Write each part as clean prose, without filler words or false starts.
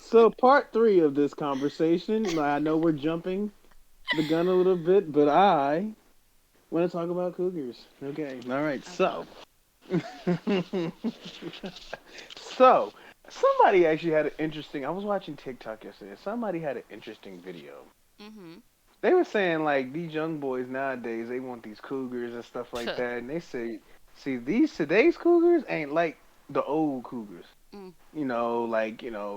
So part three of this conversation. I know we're jumping the gun a little bit, but I want to talk about cougars. Okay. All right. Okay. So somebody actually had an interesting. I was watching TikTok yesterday. Somebody had an interesting video. Mhm. They were saying like these young boys nowadays they want these cougars and stuff like that, and they say, see, these today's cougars ain't like the old cougars. Mm.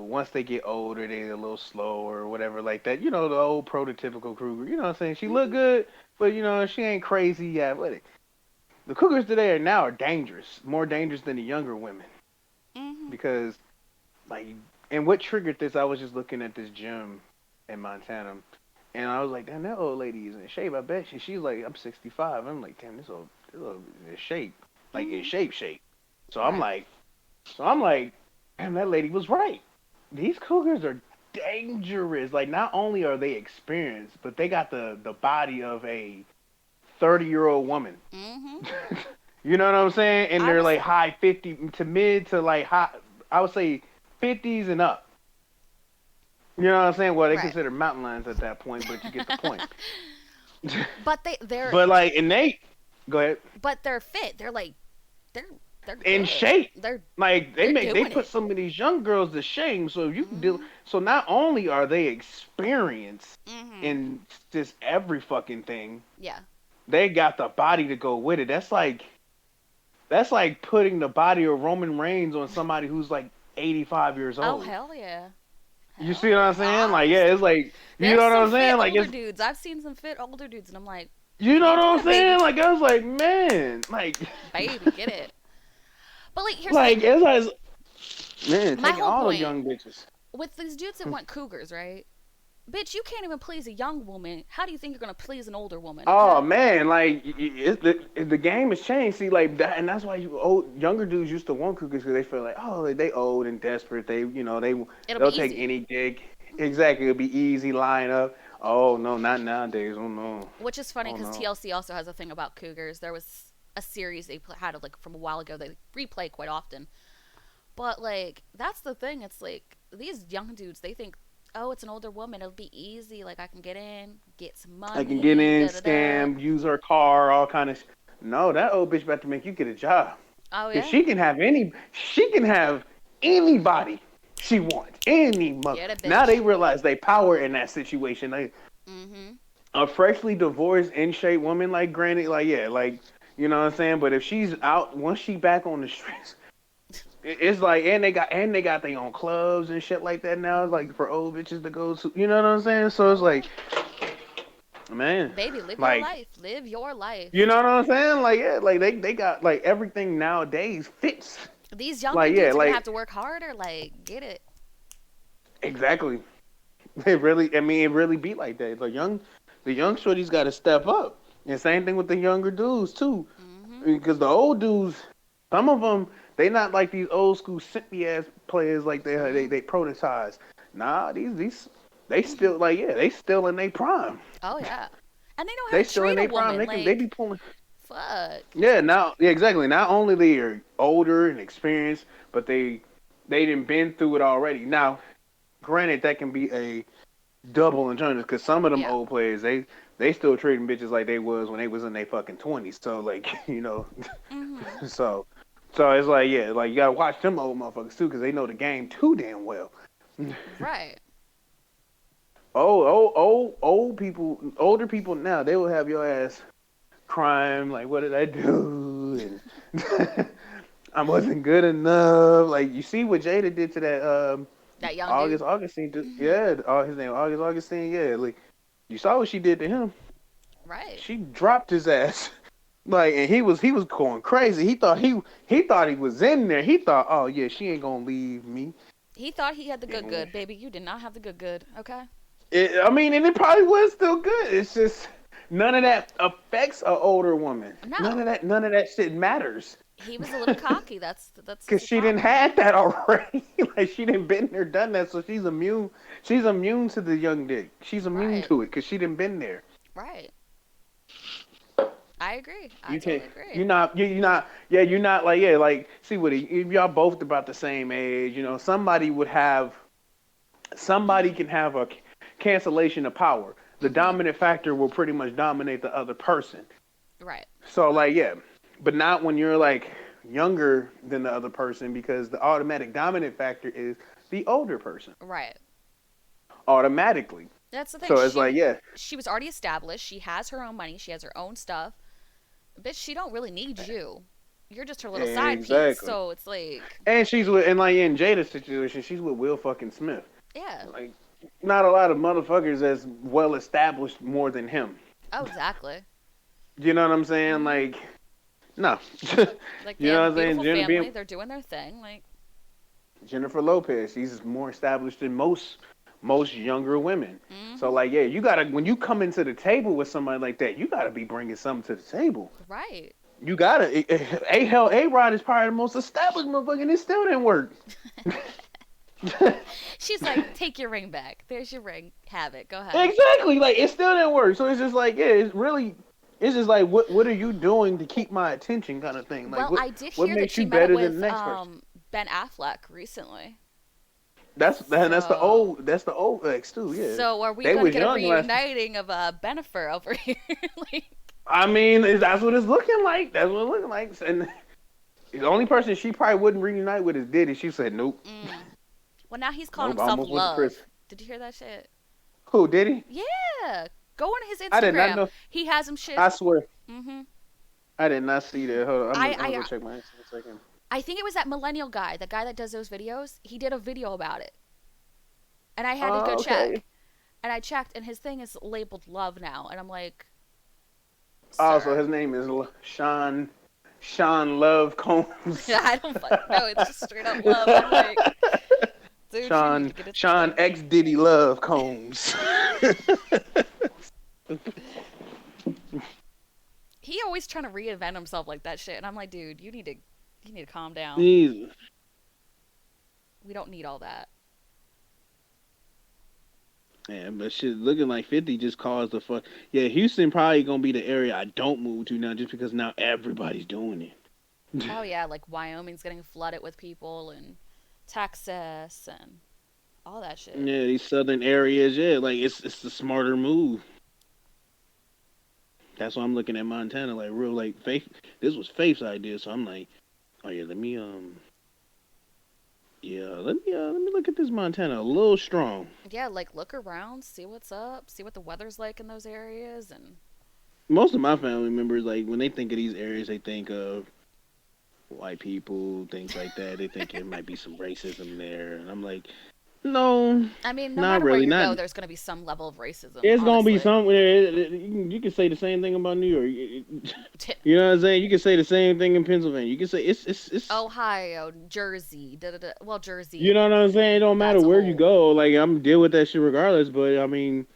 Once they get older, they a little slower or whatever like that. The old prototypical cougar. You know what I'm saying? She look Mhm. good, but she ain't crazy yet. But the cougars today are dangerous, more dangerous than the younger women Mhm. because like, and what triggered this? I was just looking at this gym in Montana. And I was like, damn, that old lady is in shape. I bet she's like, I'm 65. I'm like, damn, this old is shape, like in Mhm. shape. So I'm Right. like, damn, that lady was right. These cougars are dangerous. Like, not only are they experienced, but they got the body of a 30-year-old woman. Mhm. You know what I'm saying? And I they're was like high 50 to mid to like high, I would say 50s and up. You know what I'm saying? Well, they right. consider mountain lions at that point, but you get the point. but they're But like, and they go ahead but they're fit. They're they're in good. shape. They're Like they're they doing put it. some of these young girls to shame. So if you can deal. Mhm. So not only are they experienced Mhm. in just every fucking thing, Yeah. they got the body to go with it. That's like putting the body of Roman Reigns on somebody who's like 85 years Oh old. hell yeah. You Hell see what I'm yeah. saying? Like, yeah, Honest. it's like, you There's know what some I'm fit saying? Like, older it's, dudes. I've seen some fit older dudes, and I'm like, you you know ain't what doing I'm it, baby. saying? Like, I was like, man, like, Baby, get it. But like, here's the like, thing. it's like, man, My taking whole all the point young bitches. with these dudes that want cougars, right? Bitch, you can't even please a young woman. How do you think you're gonna please an older woman? Oh Okay. man, like the game has changed. See, like that, and that's why younger dudes used to want cougars because they feel like, oh, like, they old and desperate. It'll They'll be take easy. any dick. Hmm. Exactly, it'll be easy line up. Oh no, not nowadays. Oh no, Which is funny oh because no. TLC also has a thing about cougars. There was a series they had like from a while ago. They replay quite often. But like that's the thing. It's like these young dudes. They think, oh, it's an older woman. It'll be easy. Like I can get in, get some I can get money. in, Da da da. scam, use her car, all kind of. No, that old bitch about to make you get a job. Oh Cause yeah, she can have anybody she wants. Any mother. get a Now they bitch. realize they power in that situation. Like Mhm. a freshly divorced, in shape woman, like granted, like yeah, like you know what I'm saying. But if she's out once she back on the streets, it's like and they got their own clubs and shit like that now, like for old bitches to go to. You know what I'm saying? So it's Oh yeah. like, man, Baby, live your like life. Live your you life. know what I'm saying? Like yeah, like they got like everything nowadays fits. These younger Like yeah, dudes are gonna like have to work harder. Like, get it. exactly. It really, I mean, it really be like that. The young shorties got to step up, and same thing with the younger dudes too, Mhm. because the old dudes, some of them, they not like these old school simpy ass players like Mm. they prototypes. Nah, these they still like yeah, they still in their prime. Oh yeah. And they know how They to still in treat a their prime. woman. They be Like, pulling. fuck. Yeah, now yeah, exactly. Not only they are older and experienced, but they didn't been through it already. Now, granted, that can be a double entendres because some of them Yeah. old players they still treating bitches like they was when they was in their fucking 20s. So like Mhm. so it's like yeah, like you gotta watch them old motherfuckers too because they know the game too damn well. Right. Older people now they will have your ass crying like what did I do and I wasn't good enough. Like you see what Jada did to that That young dude. August Augustine. Mhm. Yeah, his name August Augustine. Yeah, like you saw what she did to him. Right. She dropped his ass. Like and he was going crazy. He thought he was in there. He thought, oh yeah, she ain't gonna leave me. He thought he had the good And good, baby. You did not have the good good. Okay. I mean, and it probably was still good. It's just none of that affects a older woman. None of No. that. None of that shit matters. He was a little cocky. That's Cause the she didn't problem. had that already. Like she didn't been there, done that, so she's immune. She's immune to the young dick. She's immune Right. to it, cause she didn't been there. Right. I agree. I You can't. totally agree. You're not. Yeah, you're not like yeah. Like see what if y'all both about the same age. Somebody would have somebody Mhm. can have a cancellation of power. The Mhm. dominant factor will pretty much dominate the other person. Right. So like yeah, but not when you're like younger than the other person because the automatic dominant factor is the older person Right. automatically. That's the thing. So it's like yeah, She was already established. She has her own money. She has her own stuff. Bitch, she don't really need you. You're just her little side piece. exactly. So it's like, And she's with and like in Jada's situation, she's with Will fucking Smith. yeah. Like not a lot of motherfuckers that's well established more than him. Oh, exactly. You know what I'm saying? Mhm. Like no. Like they You have know a what I'm saying? beautiful family. They're doing their thing. Like, Jennifer Lopez, she's more established than most younger women. So mhm. like, yeah, you gotta when you come into the table with somebody like that, you gotta be bringing something to the table. Right. You gotta. A Rod is probably the most established motherfucker, and it still didn't work. She's like, take your ring back. There's your ring. Have it. Go ahead. Exactly, like it still didn't work. So it's just like, yeah, it's really, it's just like, what are you doing to keep my attention, kind of thing. Like, Well, I did what hear that makes she you met up better than the with next person? Ben Affleck recently. That's So, that's the old ex too. Yeah, so are we they gonna was get a young last. reuniting of Benifer over here? Like, I mean, that's what it's looking like. That's what it's looking like. And the only person she probably wouldn't reunite with is Diddy. She said, nope, mm. Well, now he's calling nope. I himself almost went to prison. Love. Did you hear that shit? Who Diddy? Yeah. Go on his I did not Instagram. know. He has him shit. I swear, Mhm. I did not see that. Hold on, I I'm gonna go I check my Instagram in a second. I think it was that millennial guy, the guy that does those videos. He did a video about it, and I had to go Oh, okay. check. And I checked, and his thing is labeled Love now, and I'm like, Oh, so sir. his name is Sean Love Combs. I don't fucking know. It's just straight up love. I'm like, dude, you need to get it Sean together. X Diddy Love Combs. He always trying to reinvent himself like that shit, and I'm like, dude, you need to calm down. Jesus. We don't need all that. Yeah, but shit, looking like 50 just caused the fuck. Yeah, Houston probably gonna be the area I don't move to now, just because now everybody's doing it. Oh yeah, like Wyoming's getting flooded with people, and Texas, and all that shit. Yeah, these southern areas, yeah, like it's the smarter move. That's why I'm looking at Montana, like real, like Faith. This was Faith's idea, so I'm like, oh yeah, let me look at this Montana a little strong. Yeah, like look around, see what's up, see what the weather's like in those areas, and Most of my family members, like when they think of these areas, they think of white people, things like that. They think it might be some racism there, and I'm like, no, I mean, no not matter where really. you Not go, there's gonna be some level of racism, it's gonna be honestly. somewhere. You can say the same thing about New York. You know what I'm saying? You can say the same thing in Pennsylvania. You can say it's. Ohio, Jersey, da da da. Well, You Jersey, know what I'm saying? It don't matter that's a where you whole. go. Like I'm deal with that shit regardless. But I mean,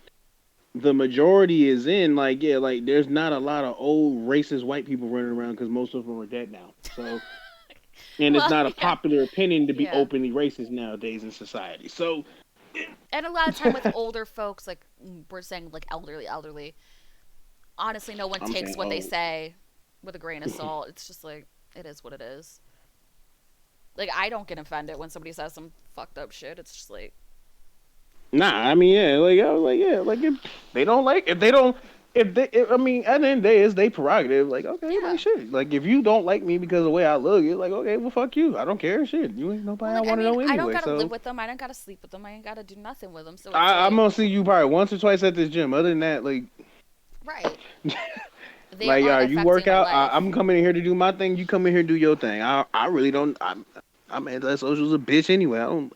the majority is in like yeah, like there's not a lot of old racist white people running around because most of them are dead now. So and it's Well, not a yeah, popular opinion to be yeah. openly racist nowadays in society. So And a lot of time with older folks, like we're saying, like elderly. Honestly, no one I'm takes saying what they oh say with a grain of salt. It's just like it is what it is. Like I don't get offended when somebody says some fucked up shit. It's just like, nah. I mean yeah, like I was like yeah, like if they don't like if they don't. I mean, at the end of the day, it's their prerogative. Like, okay, like yeah. shit. Like, if you don't like me because of the way I look, it's like, okay, well, fuck you. I don't care. Shit, you ain't Well, nobody I like I want to mean, know I don't anyway. gotta live So, with them. I don't gotta sleep with them. I ain't gotta do nothing with them. So it's I'm like, gonna see you probably once or twice at this gym. Other than that, like, right? They like, aren't you affecting work my out. life. I'm coming in here to do my thing. You come in here to do your thing. I really don't. I'm antisocial's a bitch anyway. I don't,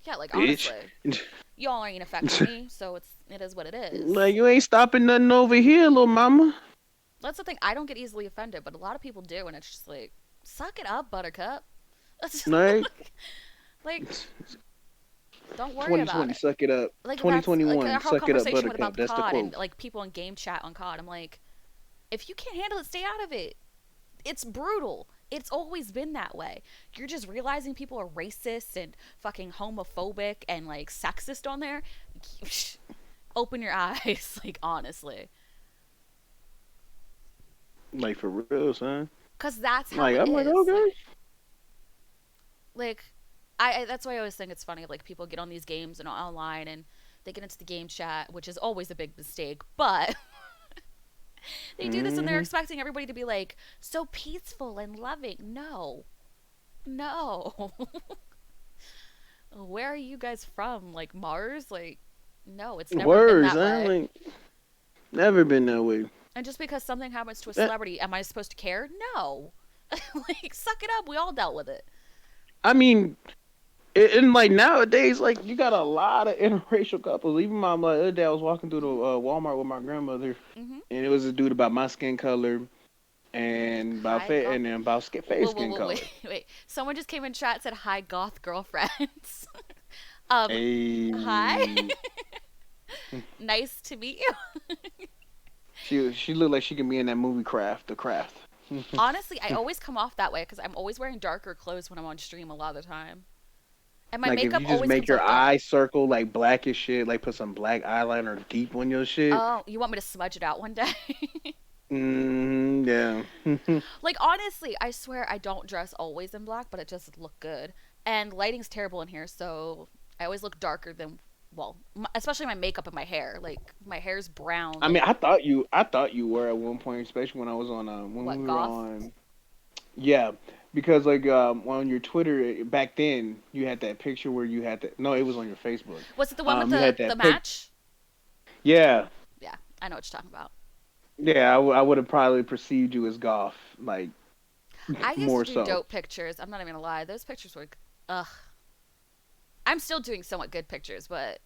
Yeah, like bitch. honestly, y'all ain't affecting me, so it is what it Like, is. you ain't stopping nothing over here, little mama. That's the thing. I don't get easily offended, but a lot of people do, and it's just like, suck it up, Buttercup. That's just Like, like, don't worry about 2020, it. suck it up. Like that's like 2021, our whole suck it up, conversation with buttercup. about the That's the COD and quote. like people in game chat on COD. I'm like, if you can't handle it, stay out of it. It's brutal. It's always been that way. You're just realizing people are racist and fucking homophobic and like sexist on there. Open your eyes, like honestly, Like, for real, son. because that's how Like, it I'm like, is. okay. Like that's why I always think it's funny. Like people get on these games and online and they get into the game chat, which is always a big mistake. But they do this and they're Hmm. expecting everybody to be like so peaceful and loving. No, no. Where are you guys from? Like Mars? Like, no, it's never been Words, that I'm way. like never been that way. And just because something happens to a That, celebrity, am I supposed to care? No. Like, suck it up. We all dealt with it. I mean, and like nowadays, like you got a lot of interracial couples. Even my other day, I was walking through the Hmm. Walmart with my grandmother, Hmm. and it was a dude about my skin color and Hi, goth. and then about face Whoa, whoa, skin whoa, wait, color. wait. Someone just came in chat and said, hi, goth girlfriends. um, hi. Hey, Nice to meet you. she looked like she could be in that movie Craft, The Craft. Honestly, I always come off that way because I'm always wearing darker clothes when I'm on stream a lot of the time. And my Like if makeup you just always make comes your off dark. eye circle like black as shit, like put some black eyeliner deep on your shit. Oh, you want me to smudge it out one day? Yeah. Like honestly, I swear I don't dress always in black, but it just look good. And lighting's terrible in here, so I always look darker than well, especially my makeup and my hair. Like my hair's brown. I mean, Like I thought you were at one point, especially when I was on when what we were goth? on. Yeah, because like on your Twitter back then, you had that picture where you had that. No, it was on your Facebook. Was it the one with You had the that pic. match? Yeah, Yeah, I know what you're talking about. yeah. I would have probably perceived you as goth, like I used to more do so. dope pictures. I'm not even gonna lie. Those pictures were ugh. I'm still doing somewhat good pictures, but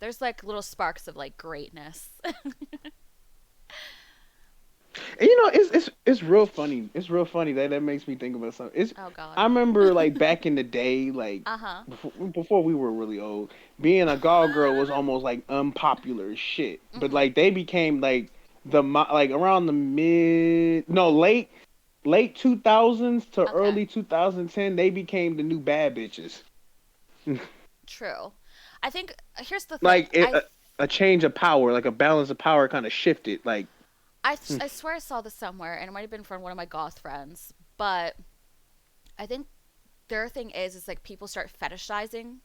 there's like little sparks of like greatness. And it's real funny. It's real funny that makes me think about something. It's Oh god. I remember like back in the day, like Uh-huh. before we were really old, being a goth girl was almost like unpopular as shit. But Mhm. like they became like like around the mid no late 2000s to Okay. early 2010, they became the new bad bitches. True. I think here's the thing. Like a change of power, like a balance of power kind of shifted. Like I swear I saw this somewhere, and it might have been from one of my goth friends. But I think their thing is like people start fetishizing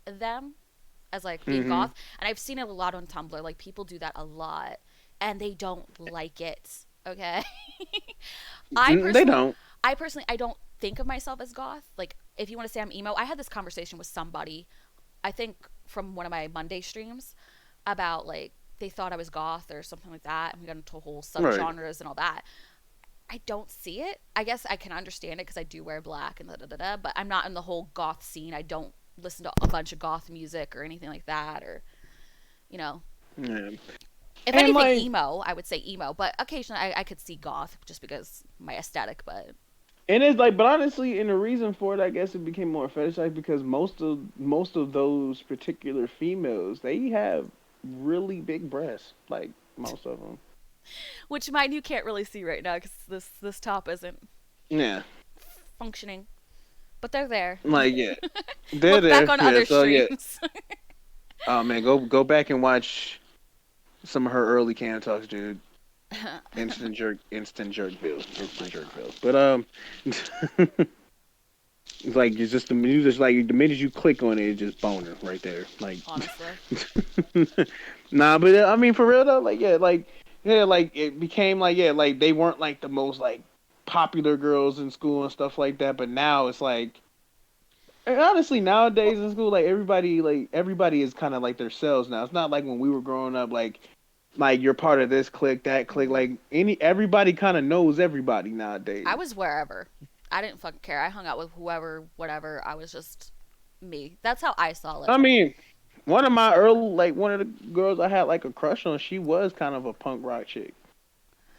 them as like being hmm goth, and I've seen it a lot on Tumblr. Like people do that a lot, and they don't like it. Okay. I they personally, don't. I don't think of myself as goth. Like if you want to say I'm emo, I had this conversation with somebody. I think from one of my Monday streams about like they thought I was goth or something like that, and we got into whole Right. subgenres and all that. I don't see it. I guess I can understand it because I do wear black and da da da da, but I'm not in the whole goth scene. I don't listen to a bunch of goth music or anything like that, or you know, Yeah. if And anything, like emo. I would say emo, but occasionally I could see goth just because my aesthetic. But And it's like, but honestly, and the reason for it, I guess, it became more fetishized because most of those particular females, they have really big breasts, like most of them. which mine you can't really see right now because this top isn't Yeah, functioning, but they're there. like yeah, they're Look back there. on Yeah, other so yeah. streams. Oh man, go back and watch some of her early cam talks, dude. Instant jerk bills. But it's like it's just you just like the minute you click on it, it's just boner right there. Like Honestly. nah, but I mean for real though, like yeah, like it became like yeah, like they weren't like the most like popular girls in school and stuff like that. But now it's like and honestly Well, nowadays in school, like everybody is kind of like themselves now. It's not like when we were growing up, like you're part of this clique, that clique. mhm. Like everybody kind of knows everybody I nowadays. was wherever. I didn't fucking care. I hung out with whoever, whatever. I was just me. That's how I saw it. I mean, one of the girls I had like a crush on, she was kind of a punk rock chick.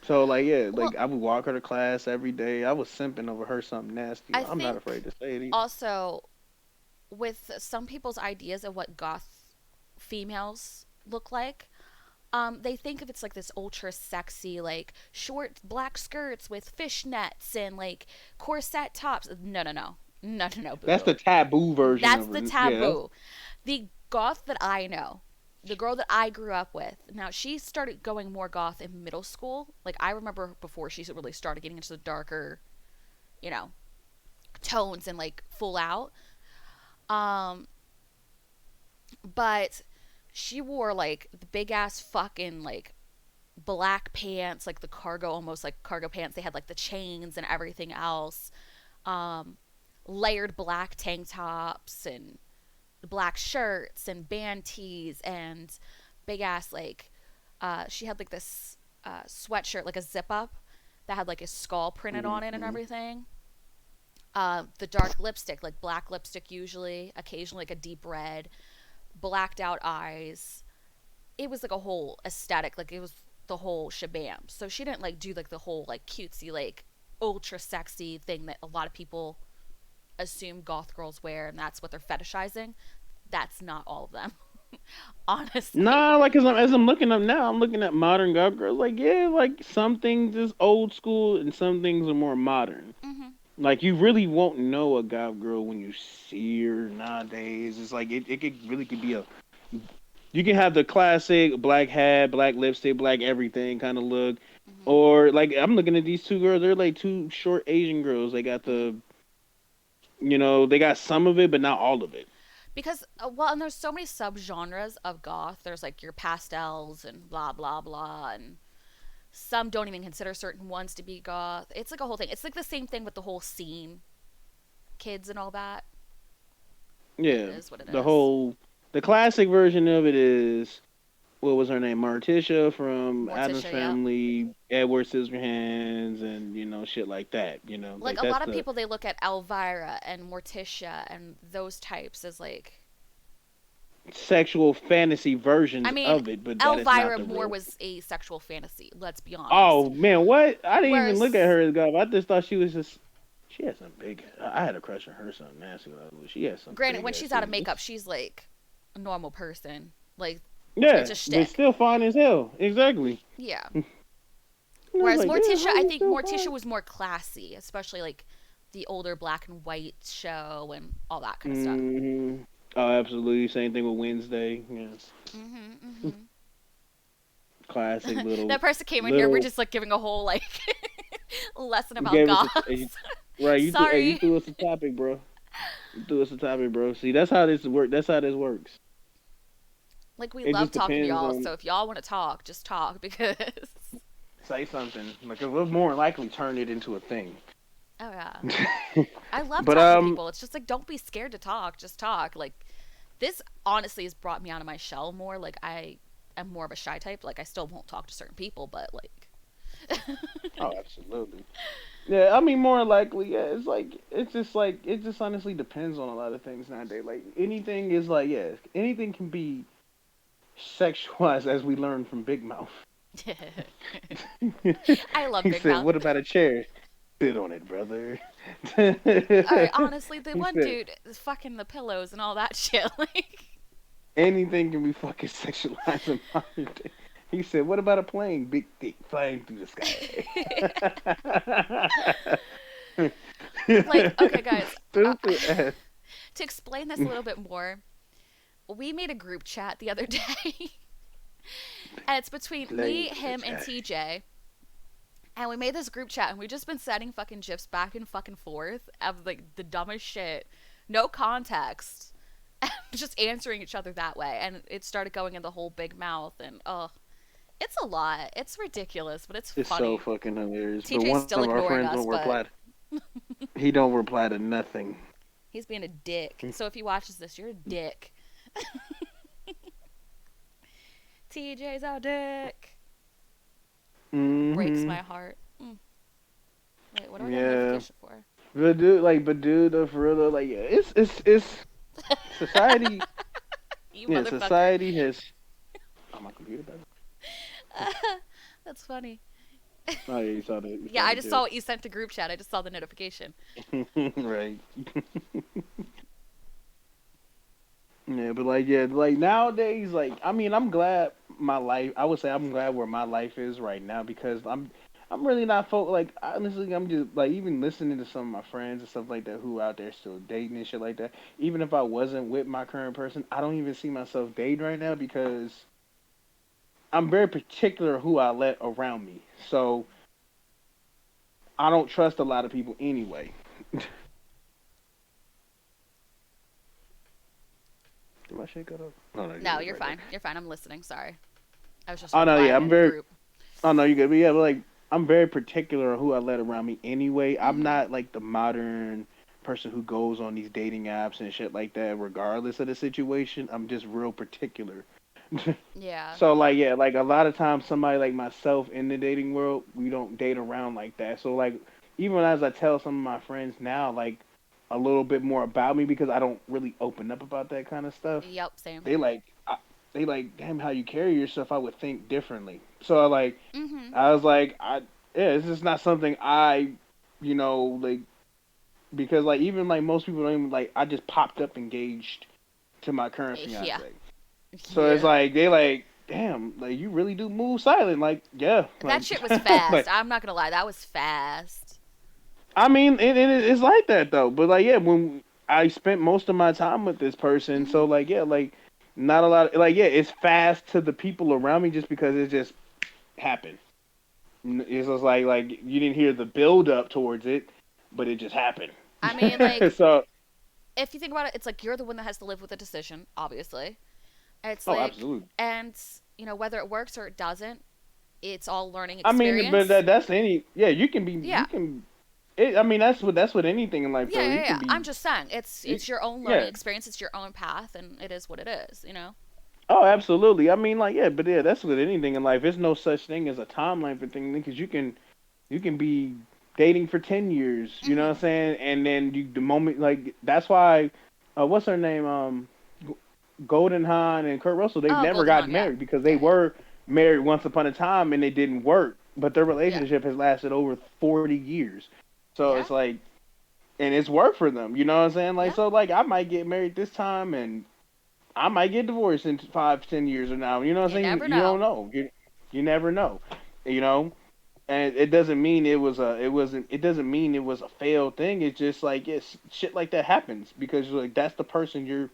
So like yeah, Well, like I would walk her to class every day. I was simping over her something nasty. I I'm not think afraid to say it. also with some people's ideas of what goth females look like, they think of it's like this ultra sexy, like short black skirts with fishnets and like corset tops. No, no, no, no, no, no, boo That's the boo. taboo version That's of the her. Yeah, taboo. The goth that I know, the girl that I grew up with, now she started going more goth in middle school. Like I remember before she really started getting into the darker, you know, tones and like full out. Um, but she wore like the big ass fucking like black pants, like the cargo, almost like cargo pants. They had like the chains and everything else. Um, layered black tank tops and black shirts and band tees and big ass like she had like this sweatshirt, like a zip up that had like a skull printed on it and Mm-hmm. everything. The dark lipstick, like black lipstick usually, occasionally like a deep red, blacked out eyes. It was like a whole aesthetic, like it was the whole shabam. So she didn't like do like the whole like cutesy like ultra sexy thing that a lot of people assume goth girls wear and that's what they're fetishizing. That's not all of them. Honestly. Nah, like as I'm looking up now, I'm looking at modern goth girls. Like, yeah, like some things is old school and some things are more modern. Mhm. Like you really won't know a goth girl when you see her nowadays. It's like it could be a, you can have the classic black hat, black lipstick, black everything kind of look, Mhm. or like I'm looking at these two girls. They're like two short Asian girls. They got Mhm. the, they got some of it, but not all of it. Because well, and there's so many subgenres of goth. There's like your pastels and blah blah blah, and some don't even consider certain ones to be goth. It's like a whole thing. It's like the same thing with the whole scene, kids and all that. It Yeah, is what it the is. whole the classic version of it is, what was her name? Morticia from Adam's Morticia, yeah. Family, Edward Scissorhands, and shit like that. Like Like a that's lot of the people, they look at Elvira and Morticia and those types as like. sexual fantasy I versions mean, of it, but that is not Elvira the more real. was a sexual fantasy. Let's be honest. Oh man, what? I didn't even look at Whereas, her as God. I just thought she was just. She had some big. I had a crush on her, something nasty. She had some granted, big when ass she's out of titties. makeup, she's like a normal person. Like it's Yeah, a but shtick. still fine as hell. Exactly. Yeah. And I was Whereas like, damn, Morticia, how I you think still Morticia fine? was more classy, especially like the older black and white show and all that kind of stuff. Mm-hmm. Oh, absolutely. Same thing with Wednesday. Mhm. Yeah. Mhm. Classic That little person came in here. We're little. just like giving a whole like lesson You about gave us goths. right. You Sorry. threw us a topic, bro. You threw us a topic, bro. See, that's how this work. That's how this works. Like we It love just talking to depends y'all. on, So if y'all want to talk, just talk because. say something because we'll more likely turn it into a thing. Oh yeah. I love But talking to people. It's just like don't be scared to talk. Just talk. Like this honestly has brought me out of my shell more. Like I am more of a shy type. Like I still won't talk to certain people, but like. oh, absolutely. Yeah, I mean, more likely, yeah. It just honestly depends on a lot of things nowadays. Like anything is like, yeah, anything can be sexualized, as we learned from Big Mouth. I love He Big said, Mouth. "What about a chair? Sit on it, brother." All right, honestly, the He one said, dude is fucking the pillows and all that shit. Like, "Anything can be fucking sexualized in modern day." He said, "What about a plane? Big dick flying through the sky." like okay, guys. Stupid ass. To explain this a little bit more, we made a group chat the other day, and it's between me, Playing with the him, and chat. TJ. And we made this group chat, and we've just been sending fucking gifs back and fucking forth of like the dumbest shit, no context, just answering each other that way. And it started going in the whole big mouth, and it's a lot. It's ridiculous, but it's It's so funny. fucking hilarious. But TJ's one still of our ignoring friends us, won't but reply. He don't reply to nothing. he's being a dick. So if he watches this, you're a dick. TJ's a dick. Breaks Mm-hmm. my heart. Wait, what do I got a Yeah. notification for? But dude, though, for real, though, like, yeah, it's society. You Yeah, motherfucker. society has. Oh, my computer better. That's funny. Oh yeah, you Yeah, saw I the just saw joke. what you sent to group chat. I just saw the notification. Right. Yeah, but like, yeah, like nowadays, like, I mean, I'm glad my life. I would say I'm glad where my life is right now because I'm really not like, honestly, I'm just like, even listening to some of my friends and stuff like that who out there still dating and shit like that. Even if I wasn't with my current person, I don't even see myself dating right now because I'm very particular who I let around me. So I don't trust a lot of people anyway. Did my shit cut off? No, no, No, it's you're right there. fine. You're fine. I'm listening. Sorry. I was just Oh no, yeah, replying I'm in the very. group. Oh no, you good. But yeah, but like I'm very particular on who I let around me anyway. I'm Mhm. not like the modern person who goes on these dating apps and shit like that, regardless of the situation. I'm just real particular. Yeah. So like yeah, like a lot of times somebody like myself in the dating world, we don't date around like that. So like even as I tell some of my friends now, like a little bit more about me because I don't really open up about that kind of stuff. Yep. Same. They like they like damn how you carry yourself. I would think differently. So like Mhm. I was like yeah, it's just not something like because like even like most people don't even like I just popped up engaged to my current Yeah. fiance. So it's Yeah. like they like, damn, like you really do move silent. Like, yeah, That like, shit was fast. like I'm not gonna lie. That was fast. I mean, it's like that though. But like, yeah, when I spent most of my time with this person, so Mhm. like, yeah, like not a lot. Like, yeah, it's fast to the people around me just because it just happened. It's just like you didn't hear the build up towards it, but it just happened. I mean, like, So, if you think about it, it's like you're the one that has to live with the decision, obviously. It's oh, like, absolutely. and whether it works or it doesn't, it's all learning I mean, but experience. that's any. Yeah, you can be. Yeah. You can. I mean, that's what anything in life Yeah, though. yeah, You yeah. can I'm be. just saying, it's your own learning Yeah. experience. It's your own path, and it is what it is. Oh, absolutely. I mean, like, yeah, but yeah, that's with anything in life. There's no such thing as a timeline for things because you can be dating for 10 years. You know what I'm Mhm. saying? And then the moment like that's why, what's her name? Golden Hawn and Kurt Russell. They've Oh, never Golden Hon. gotten Yeah. married because they Yeah, yeah, were married once upon a time and they didn't work. But their yeah, relationship has lasted over 40 years. So yeah, it's like, and it's worked for them. You know what I'm saying? Like, yeah. so like I might get married this time and I might get divorced in 5, 10 years from now. You know what You I'm saying? never You don't know. know. You never know. You know, and it doesn't mean it doesn't mean it was a failed thing. It's just like yes, shit like that happens because like that's the person you're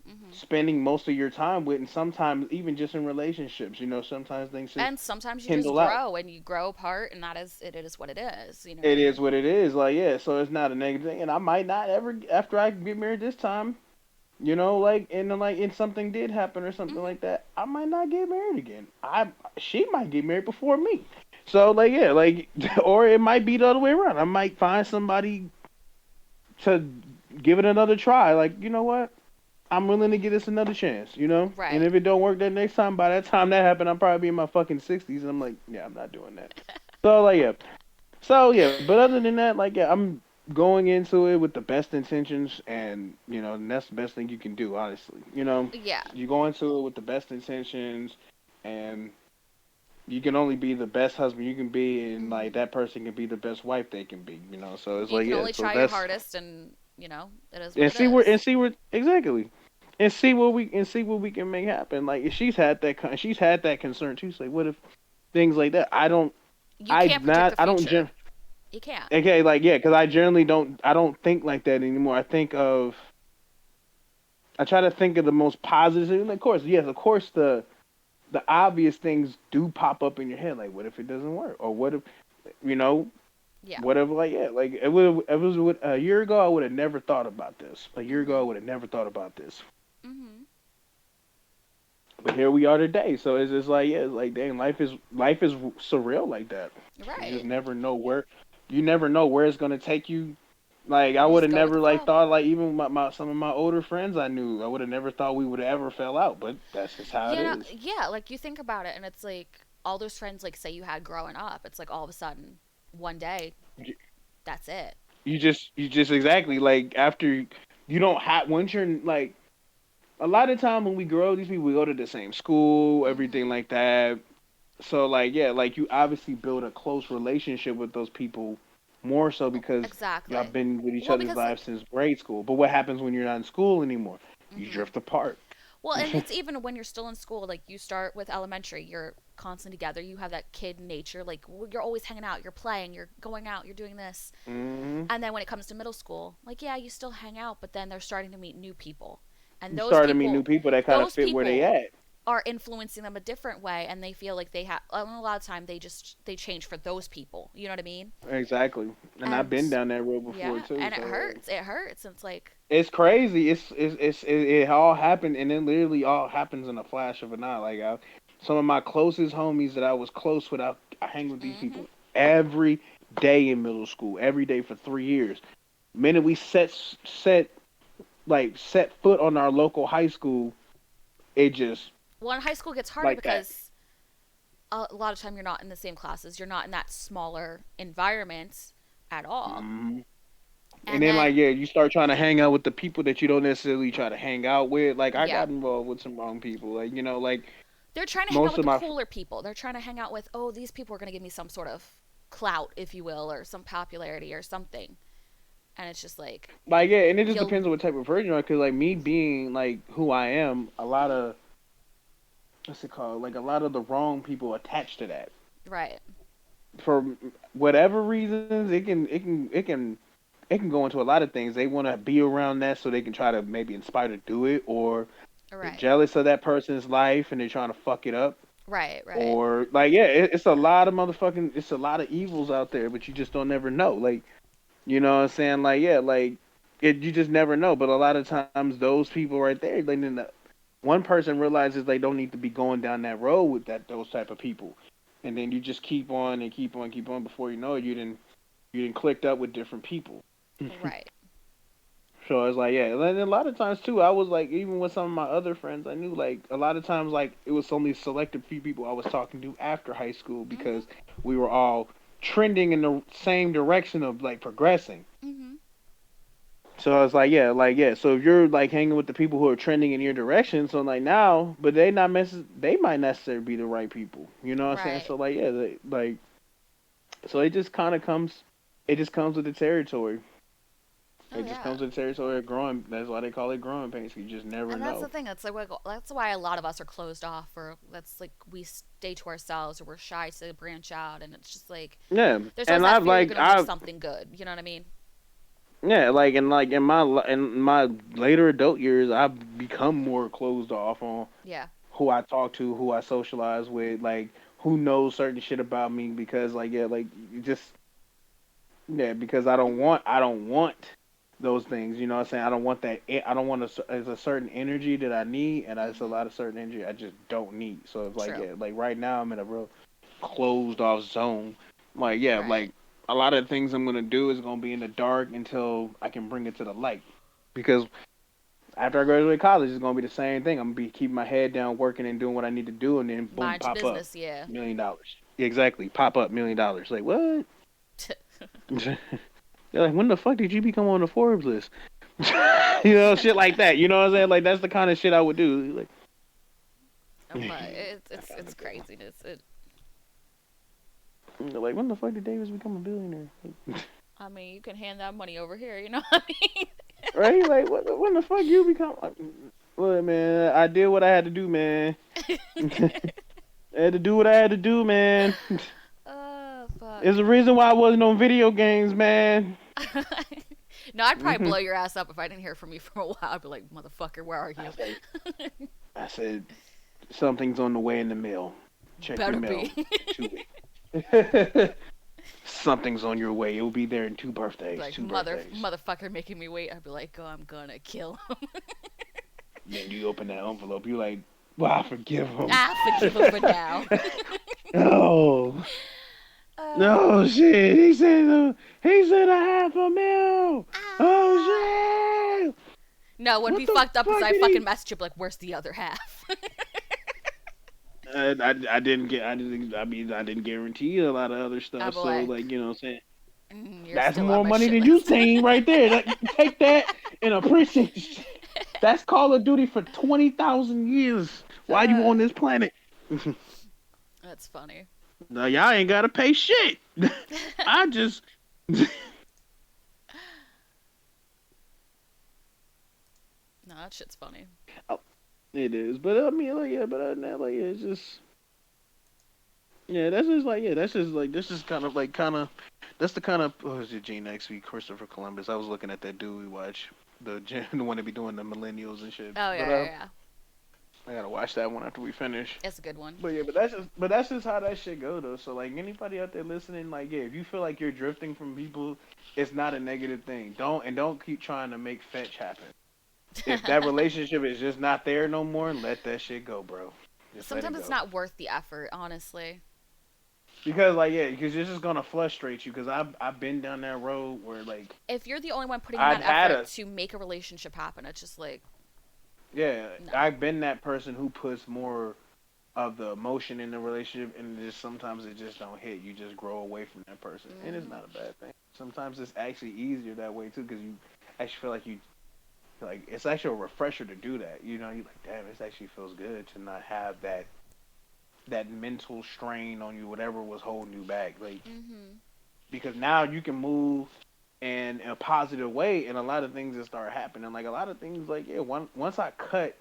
Mhm. spending most of your time with, and sometimes even just in relationships, sometimes things just And sometimes you just kindle out. grow and you grow apart, and that is it. Is what it is. You know what I It is mean? what it is. Like yeah, so it's not a negative thing, and I might not ever after I get married this time. Like and then, like and something did happen or something Mhm. like that, I might not get married again. She might get married before me. So like yeah, like or it might be the other way around. I might find somebody to give it another try. Like, you know what? I'm willing to give this another chance. And Right. if it don't work that next time, by that time that happened, I'll probably be in my fucking 60s. And I'm like, yeah, I'm not doing that. So like yeah. So yeah, but other than that, like yeah, I'm going into it with the best intentions, and that's the best thing you can do, honestly. Yeah. You go into it with the best intentions, and you can only be the best husband you can be, and like Mhm. that person can be the best wife they can be. So it's You like can yeah, only so try your that's hardest, and it is what and it see where is. and see where exactly. And see what we can make happen. Like if she's had that concern too. So like, what if things like that? You can't predict the I don't future. You can't. Okay, like yeah, because I generally don't. I don't think like that anymore. I try to think of the most positive. And of course, yes, of course, the obvious things do pop up in your head. Like, what if it doesn't work, or what if, you know, Yeah. whatever. Like, yeah, like it was a year ago. I would have never thought about this. A year ago, I Mhm. would have never thought about this. Mhm. But here we are today. So it's just like yeah, it's like dang, life is surreal like that. You just Right. never know where. You never know where it's gonna take you. Like I You would just have go with the never like flow. thought like even some of my older friends I knew I would have never thought we would ever fell out, but that's just how it is. Yeah, like you think about it, and it's like all those friends, like, say you had growing up, it's like all of a sudden, one day, You that's it. you just exactly like after you don't have once you're like a lot of time when we grow these people we go to the same school everything Mhm. like that. So like yeah like you obviously build a close relationship with those people more so because y'all Exactly. been with each Well, other's because lives since grade school. But what happens when you're not in school anymore? You mhm. drift apart. Well, and it's even when you're still in school, like you start with elementary, you're constantly together. You have that kid nature, like you're always hanging out, you're playing, you're going out, you're doing this. hmm And then when it comes to middle school, like yeah, you still hang out, but then they're starting to meet new people. And You start to meet new people that kind of those fit where they people at. are influencing them a different way, and they feel like they have a lot of time they change for those people, you know what I mean? Exactly. And I've And been down that road before yeah, too. and So like, it hurts, and it's like, it's crazy. It all happened, and it literally all happens in a flash of an eye. Like some of my closest homies that I was close with, I hang with these mm-hmm, people every day in middle school, every day for 3 years. Minute we set foot on our local high school, it just well, in high school gets harder like that. because a lot of time you're not in the same classes, you're not in that smaller environment at all. hmm And And then then like yeah, you start trying to hang out with the people that you don't necessarily try to hang out with. Like I yeah, got involved with some wrong people. Like like they're trying to hang out most with of the my cooler people. They're trying to hang out with, oh, these people are going to give me some sort of clout, if you will, or some popularity or something. And it's just like, like yeah, and it just you'll, depends on what type of person you are. Cause like me being like who I am, a lot of what's it called? Like a lot of the wrong people attached to that right, for whatever reasons. It can go into a lot of things. They want to be around that so they can try to maybe inspire to do it, or they're right, jealous of that person's life and they're trying to fuck it up. right, right. Or like yeah, it's a lot of motherfucking it's a lot of evils out there, but you just don't never know. Like you know what I'm saying? Like yeah, like you just never know. But a lot of times those people right there, like then one person realizes they don't need to be going down that road with those type of people, and then you just keep on and keep on, keep on. Before you know it, you didn't clicked up with different people. Right. So it's like, yeah, and a lot of times too, I was like, even with some of my other friends, I knew like a lot of times like it was only selected few people I was talking to after high school Mhm. because we were all trending in the same direction of like progressing. Mhm. So I was like yeah. So if you're like hanging with the people who are trending in your direction, so like now, but they might necessarily be the right people. You know what I'm saying? Right. So like yeah, so it just kind of comes, it just comes with the territory. Oh It just yeah. comes with the territory of growing. That's why they call it growing pains. You just never And that's the know. thing. That's like that's why a lot of us are closed off, or that's like we stay to ourselves, or we're shy to branch out, and it's just like Yeah, there's always and that I've fear you're like gonna miss I something good. You know what I mean? yeah like in my later adult years, I've become more closed off on Yeah. who I talk to, who I socialize with, like who knows certain shit about me because like yeah, like you just yeah because I don't want those things. You know what I'm saying? I don't want that. I don't want there's a certain energy that I need, and there's a Mhm. lot of certain energy I just don't need. So it's like True. yeah, like right now I'm in a real closed off zone. Like yeah, Right. like a lot of the things I'm gonna do is gonna be in the dark until I can bring it to the light. Because after I graduate college, it's gonna be the same thing. I'm gonna be keeping my head down, working and doing what I need to do, and then boom, Mind your pop up, business. Yeah. $1 million. Exactly, pop up $1 million. Like what? They're like, when the fuck did you become on the Forbes list? Shit like that. You know what I'm saying? Like that's the kind of shit I would do. Like, But I found a it's good one. craziness. Like when the fuck did Davis become a billionaire? I mean, you can hand that money over here. You know what I Right? Like when the fuck you become? Like, look, man, I did what I had to do, man. I mean? had to do what I had to do, man. Oh There's fuck. a reason why I wasn't on video games, man. No, I'd probably Hmm blow your ass up if I didn't hear from you for a while. I'd be like, motherfucker, where are I you? say, I said something's on the way in the mail. Check your Better be. mail in 2 weeks. Something's on your way. It will be there in two birthdays. Like, Two birthdays. motherfucker making me wait. I'd be like, oh, I'm gonna kill him. Then you open that envelope. You're like, well, I forgive him. Ah, forgive him for now. No, uh, no shit. He said a half a mil. ah. Oh shit. No, what would What be the fucked up is fuck I did fucking he? messaged you like, where's the other half? I didn't get I didn't I mean I didn't guarantee a lot of other I'd stuff. be So like, like you know what I'm saying, you're that's still on more my money shit than you list. seen right there. Take that and appreciate the shit. That's Call of Duty for 20,000 years. Why you uh, on this planet? that's funny. No, y'all ain't gotta pay shit. I just No, that shit's funny. it is, but I mean like yeah, but other than that like yeah, it's just yeah, that's just like yeah, that's just like this is kind of that's the kind of what was it Gene X V Christopher Columbus. I was looking at that dude we watch the one that be doing the millennials and shit. Oh, But yeah, yeah, I gotta watch that one after we finish. It's a good one. But yeah, but that's just how that shit go though. So like anybody out there listening, like yeah, if you feel like you're drifting from people, it's not a negative thing. Don't keep trying to make fetch happen. If that relationship is just not there no more, let that shit go, bro. Just let it Sometimes it's go. not worth the effort, honestly. Because like yeah, because it's just gonna frustrate you. Because I've been down that road where like If you're the only one putting in I've that had effort a to make a relationship happen, it's just like, yeah, no. I've been that person who puts more of the emotion in the relationship, and just sometimes it just don't hit. You just grow away from that person, and it's Hmm. not a bad thing. Sometimes it's actually easier that way too, because you actually feel like you like it's actually a refresher to do that. You know, you like damn, this actually feels good to not have that mental strain on you, whatever was holding you back. Like Hmm. because now you can move in a positive way, and a lot of things that start happening. Like a lot of things, like yeah, once I cut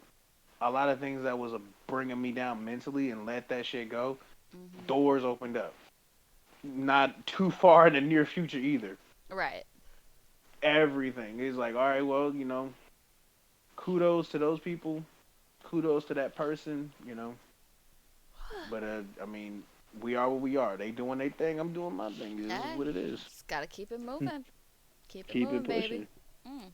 a lot of things that was bringing me down mentally and let that shit go, Hmm. doors opened up. Not too far in the near future either. Right. Everything is like, all right, well, kudos to those people, kudos to that person, But I mean, we are what we are. They doing their thing. I'm doing my thing. This is Hey, what it is. just gotta keep it moving. Keep it Keep it moving, baby. pushing. Mm,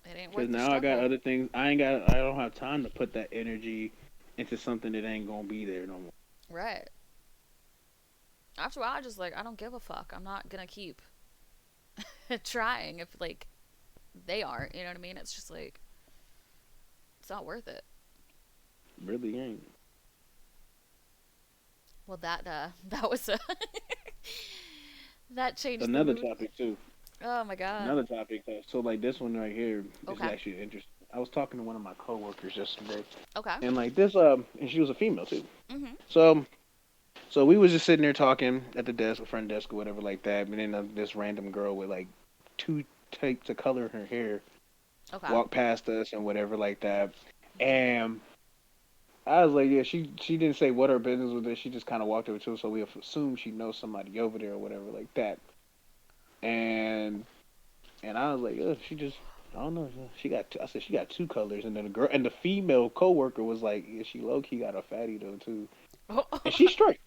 it ain't Cause worth the now I got struggle. other things. I don't have time to put that energy into something that ain't gonna be there no more. Right. After a while, I just like, I don't give a fuck. I'm not gonna keep trying if, like, they aren't. You know what I mean? It's just like, it's not worth it. Really ain't. Well, that was a, that changed the Another mood. topic too. Oh my god. Another topic. So like this one right here is Okay. actually interesting. I was talking to one of my coworkers yesterday, Okay. and like this, and she was a female too. Mhm. So so we was just sitting there talking at the desk, a front desk or whatever like that, and then this random girl with like two types of color in her hair Okay. walked past us and whatever like that, and I was like, yeah, she didn't say what her business was. There. She just kind of walked over to us, so we assumed she knows somebody over there or whatever like that, and I was like, ugh, she just. I don't know. She got. I said she got two colors, and then the girl and the female coworker was like, yeah, she low key got a fatty though too, and she's straight.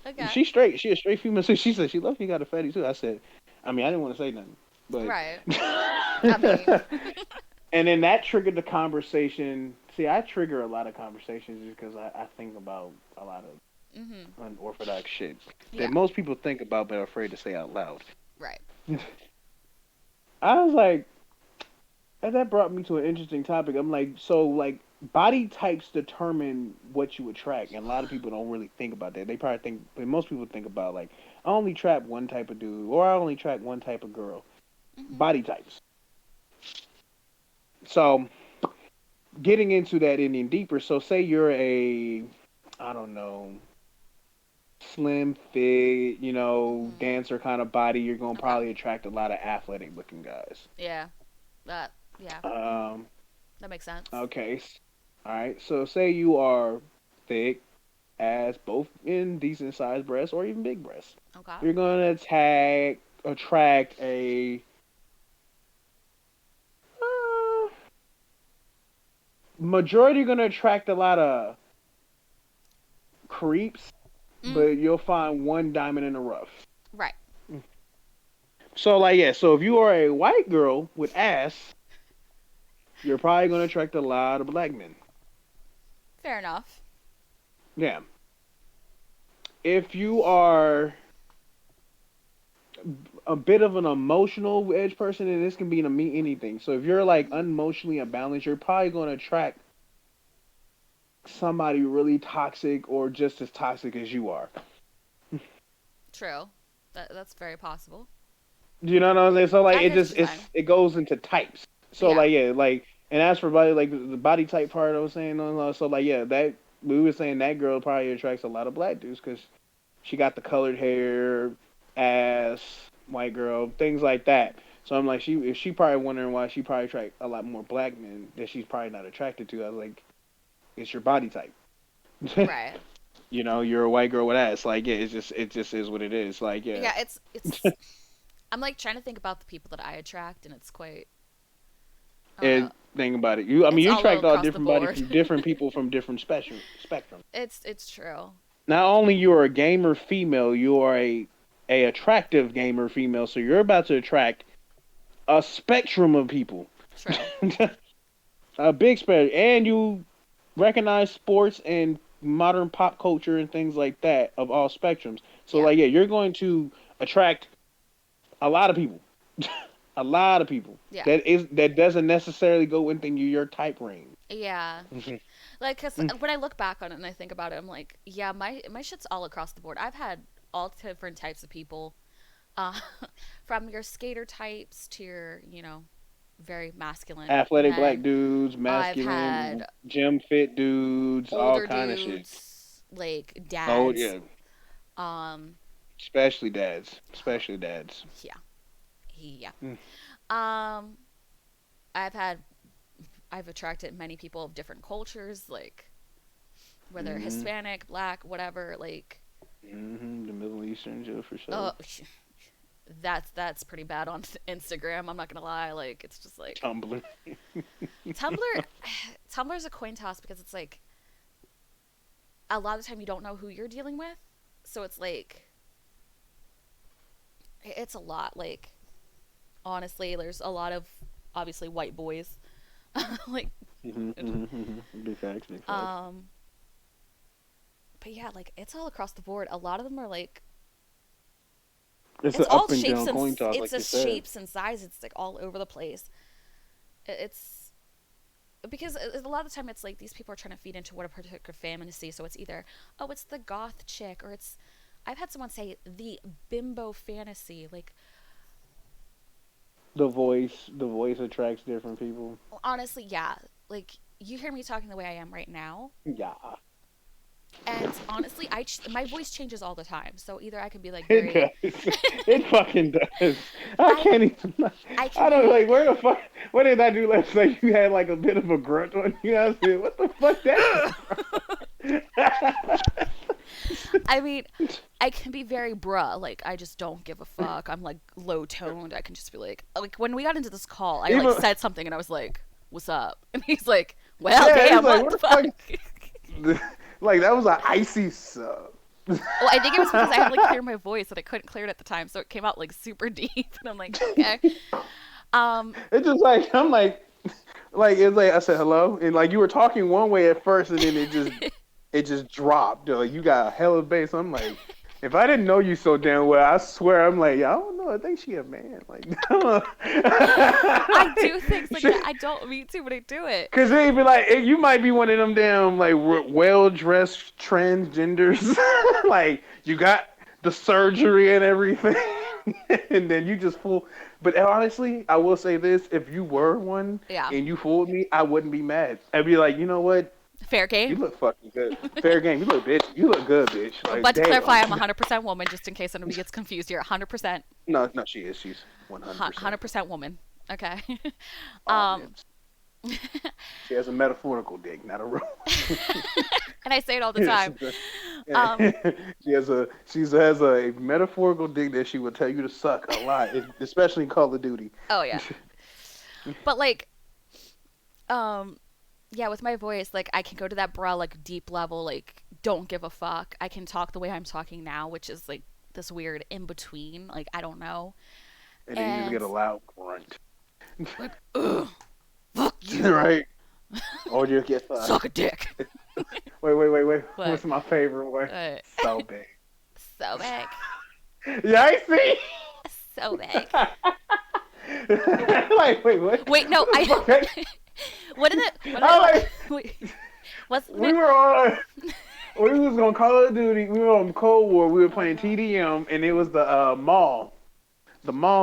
Okay. She's straight. She a straight female. So she said she low key got a fatty too. I said, I mean, I didn't want to say nothing, but. Right. I mean. And then that triggered the conversation. See, I trigger a lot of conversations just because I think about a lot Mhm. of unorthodox shit that Yeah. most people think about but are afraid to say out loud. Right. I was like, and that brought me to an interesting topic. I'm like, so like body types determine what you attract, and a lot of people don't really think about that. They probably think, but most people think about like, I only trap one type of dude, or I only track one type of girl. Mhm. Body types. So getting into that Indian deeper. So say you're I don't know, slim, fit, Mhm. dancer kind of body. You're gonna Okay. probably attract a lot of athletic looking guys. Yeah. That. Yeah. Um, That makes sense. okay, all right. So say you are thick, as both in decent sized breasts or even big breasts. Okay. You're gonna attract a uh, majority. You're gonna attract a lot of creeps, Mm. but you'll find one diamond in the rough. Right. So like yeah, so if you are a white girl with ass, you're probably gonna attract a lot of black men. Fair enough. Yeah. If you are a bit of an emotional edge person, and this can be to me anything. So if you're like Mhm. unemotionally unbalanced, you're probably gonna attract somebody really toxic or just as toxic as you are. True. That's very possible. You know what I'm saying? So like I it get what just you're saying. it goes into types. So Yeah. like yeah, like and as for body like the body type part I was saying, so like yeah, that we were saying that girl probably attracts a lot of black dudes because she got the colored hair, ass, white girl, things like that. So I'm like, she probably wondering why she probably attract a lot more black men that she's probably not attracted to. I was like, it's your body type. Right. You're a white girl with ass. Like, yeah, it just is what it is. Like, yeah, Yeah. It's. I'm like trying to think about the people that I attract, and it's quite. I don't it know. thing about it. I mean, It's you all attract all across the different body board. from different people from different spectrum. It's true. Not only you are a gamer female, you are a attractive gamer female. So you're about to attract a spectrum of people, True. a big spectrum, and you recognize sports and modern pop culture and things like that of all spectrums. So Yeah. like, yeah, you're going to attract a lot of people, a lot of people. Yeah. That doesn't necessarily go within your type range. Yeah. Like, cause when I look back on it and I think about it, I'm like, yeah, my shit's all across the board. I've had all different types of people, uh, from your skater types to your, very masculine Athletic black men. dudes, I've masculine, had gym fit dudes, all older kind of shit. dudes, like Oh dads. yeah, Um, especially dads, especially dads. yeah, yeah. Mm. Um, I've had, I've attracted many people of different cultures, like whether Mm-hmm. Hispanic, Black, whatever. Like, Mm-hmm. The Middle Eastern Joe for oh, sure. that's pretty bad on Instagram. I'm not gonna lie. Like, it's just like Tumblr. Tumblr. Tumblr's a coin toss because it's like a lot of the time you don't know who you're dealing with, so it's like it's a lot. Like, honestly, there's a lot of obviously white boys. Like, Mm-hmm, mm-hmm, mm-hmm. Big facts, big facts. um, but yeah, like it's all across the board. A lot of them are like It's it's an all up and shapes down and coin toss, it's like a you said. shapes and sizes. It's like all over the place. It's because a lot of the time it's like these people are trying to feed into what a particular fantasy. So it's either, oh, it's the goth chick, or it's, I've had someone say the bimbo fantasy. Like, The voice attracts different people. honestly, yeah. Like, you hear me talking the way I am right now, Yeah, and honestly, my voice changes all the time. So either I can be like it very, does. It fucking does. I I can't even. I can I don't be. like where the fuck. What did I do last night? You had like a bit of a grunt on you. I said, "What the fuck that come from?" I mean, I can be very bruh. Like, I just don't give a fuck. I'm like low toned. I can just be like when we got into this call, I like Even said something and I was like, "What's up?" And he's like, "Well, yeah, he's damn, like, what "Where the the fuck?" fuck?" Like that was an icy sub. Well, I think it was because I had like clear my voice and I couldn't clear it at the time, so it came out like super deep. And I'm like, okay. Um, It's just like I'm like it's like I said hello, and like you were talking one way at first, and then it just dropped. Like you got a hella bass. I'm like, if I didn't know you so damn well, I swear I'm like, I don't know. I think she a man. Like, I do things like that. I don't mean to, but I do it. Cause they'd be like, you might be one of them damn like well dressed transgenders. Like you got the surgery and everything, and then you just fool. But honestly, I will say this: if you were one Yeah. and you fooled me, I wouldn't be mad. I'd be like, you know what? Fair You game. look fucking good. Fair game. You look bitch. You look good, bitch. Like But to clarify, I'm damn. 100% woman, just in case anybody gets confused here. 100%, No, no, she is. She's 100%. 100% woman. Okay. All um, limbs. She has a metaphorical dick, not a real. and I say it all the Yes, time. Um, she has a metaphorical dick that she will tell you to suck a lot, especially in Call of Duty. oh yeah. But like, um, yeah, with my voice, like I can go to that bra like deep level, like don't give a fuck. I can talk the way I'm talking now, which is like this weird in between. Like I don't know. And then you just And get a loud grunt. like, ugh, fuck you, Right? Or you get suck a dick. wait. What? What's my favorite one? Uh, So big. so big, Yeah, I see. so big. Like, wait, what? Wait, no, What the fuck? what did it? What did I like. it? Wait, what's We were on. We was on Call of Duty. We were on Cold War. We were playing TDM, and it was the mall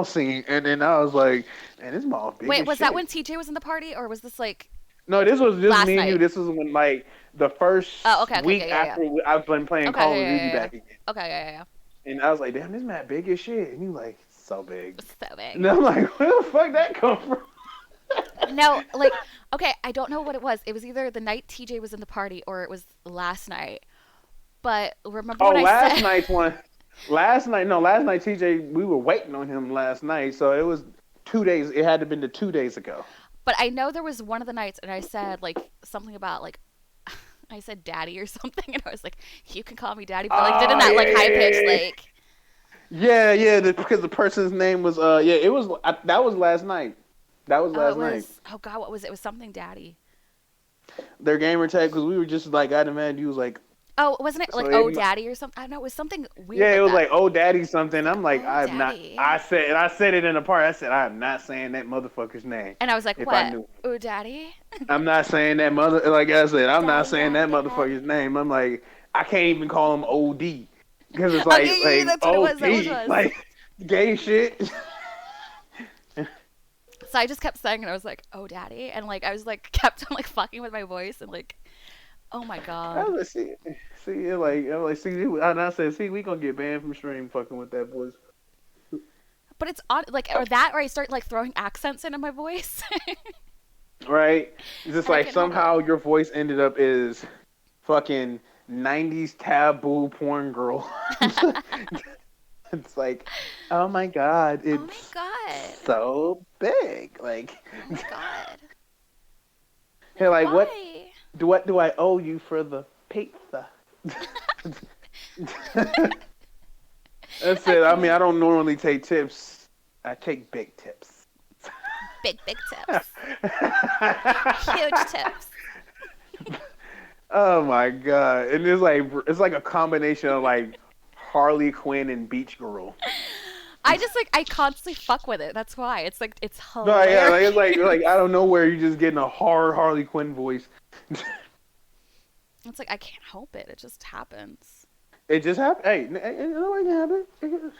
scene. And then I was like, man, this mall big Wait, as was shit. that when TJ was in the party, or was this like No, this was just last me and you. night? This was when like the first Oh, okay, week yeah. after I've been playing Okay, Call of yeah, Duty yeah, back yeah. again. Okay, yeah. And I was like, damn, this map big as shit. And you like, so big. So big. And I'm like, where the fuck that come from? No, like, okay, I don't know what it was. It was either the night TJ was in the party or it was last night. But remember Oh, when I last said night's one. Last night, no, last night TJ, we were waiting on him last night, so it was 2 days. It had to have been the 2 days ago. But I know there was one of the nights, and I said like something about like I said daddy or something, and I was like, you can call me daddy, but like did in Oh that yeah, like yeah, high pitched yeah, like because the person's name was yeah, it was that was last night. That was oh it last night. was oh god what was it? It was something daddy. Their gamer tag because we were just like I demand you was like Oh, wasn't it so like it, oh daddy or something? I don't know. It was something weird yeah, it like was that. like oh daddy It's something. like I'm like oh I'm not. daddy, I said it in the part. I said I'm not saying that motherfucker's name and I was like if I what? knew. Oh daddy, I'm not saying that mother. Like I said, I'm not daddy, saying daddy, that daddy. motherfucker's name. I'm like I can't even call him OD because it's Oh yeah, yeah, yeah, like that's what it was. That was OD was. like gay shit. So I just kept saying, and I was like, "Oh, daddy," and like I was like kept on like fucking with my voice, and like, oh my I god. was like, see, I'm like, see, and I said, see, we gonna get banned from stream fucking with that voice, But it's on like or that or I start like throwing accents into my voice, right? It's just and I like can't help it. somehow your voice ended up as fucking '90s taboo porn girl. It's like, oh my god, Oh my it's god. so big. Like, Oh my god. hey, Like like why? what do I owe you for the pizza? That's I it. I mean, I can't. don't normally take tips. I take big tips. Big tips. Huge tips. Oh my god! And it's like a combination of like Harley Quinn and Beach Girl. I just like I constantly fuck with it. That's why it's like it's No, yeah, hilarious. like it's like I don't know where you're just getting a hard Harley Quinn voice. It's like I can't help it. It just happens. It just happened. Hey, you know what can happen?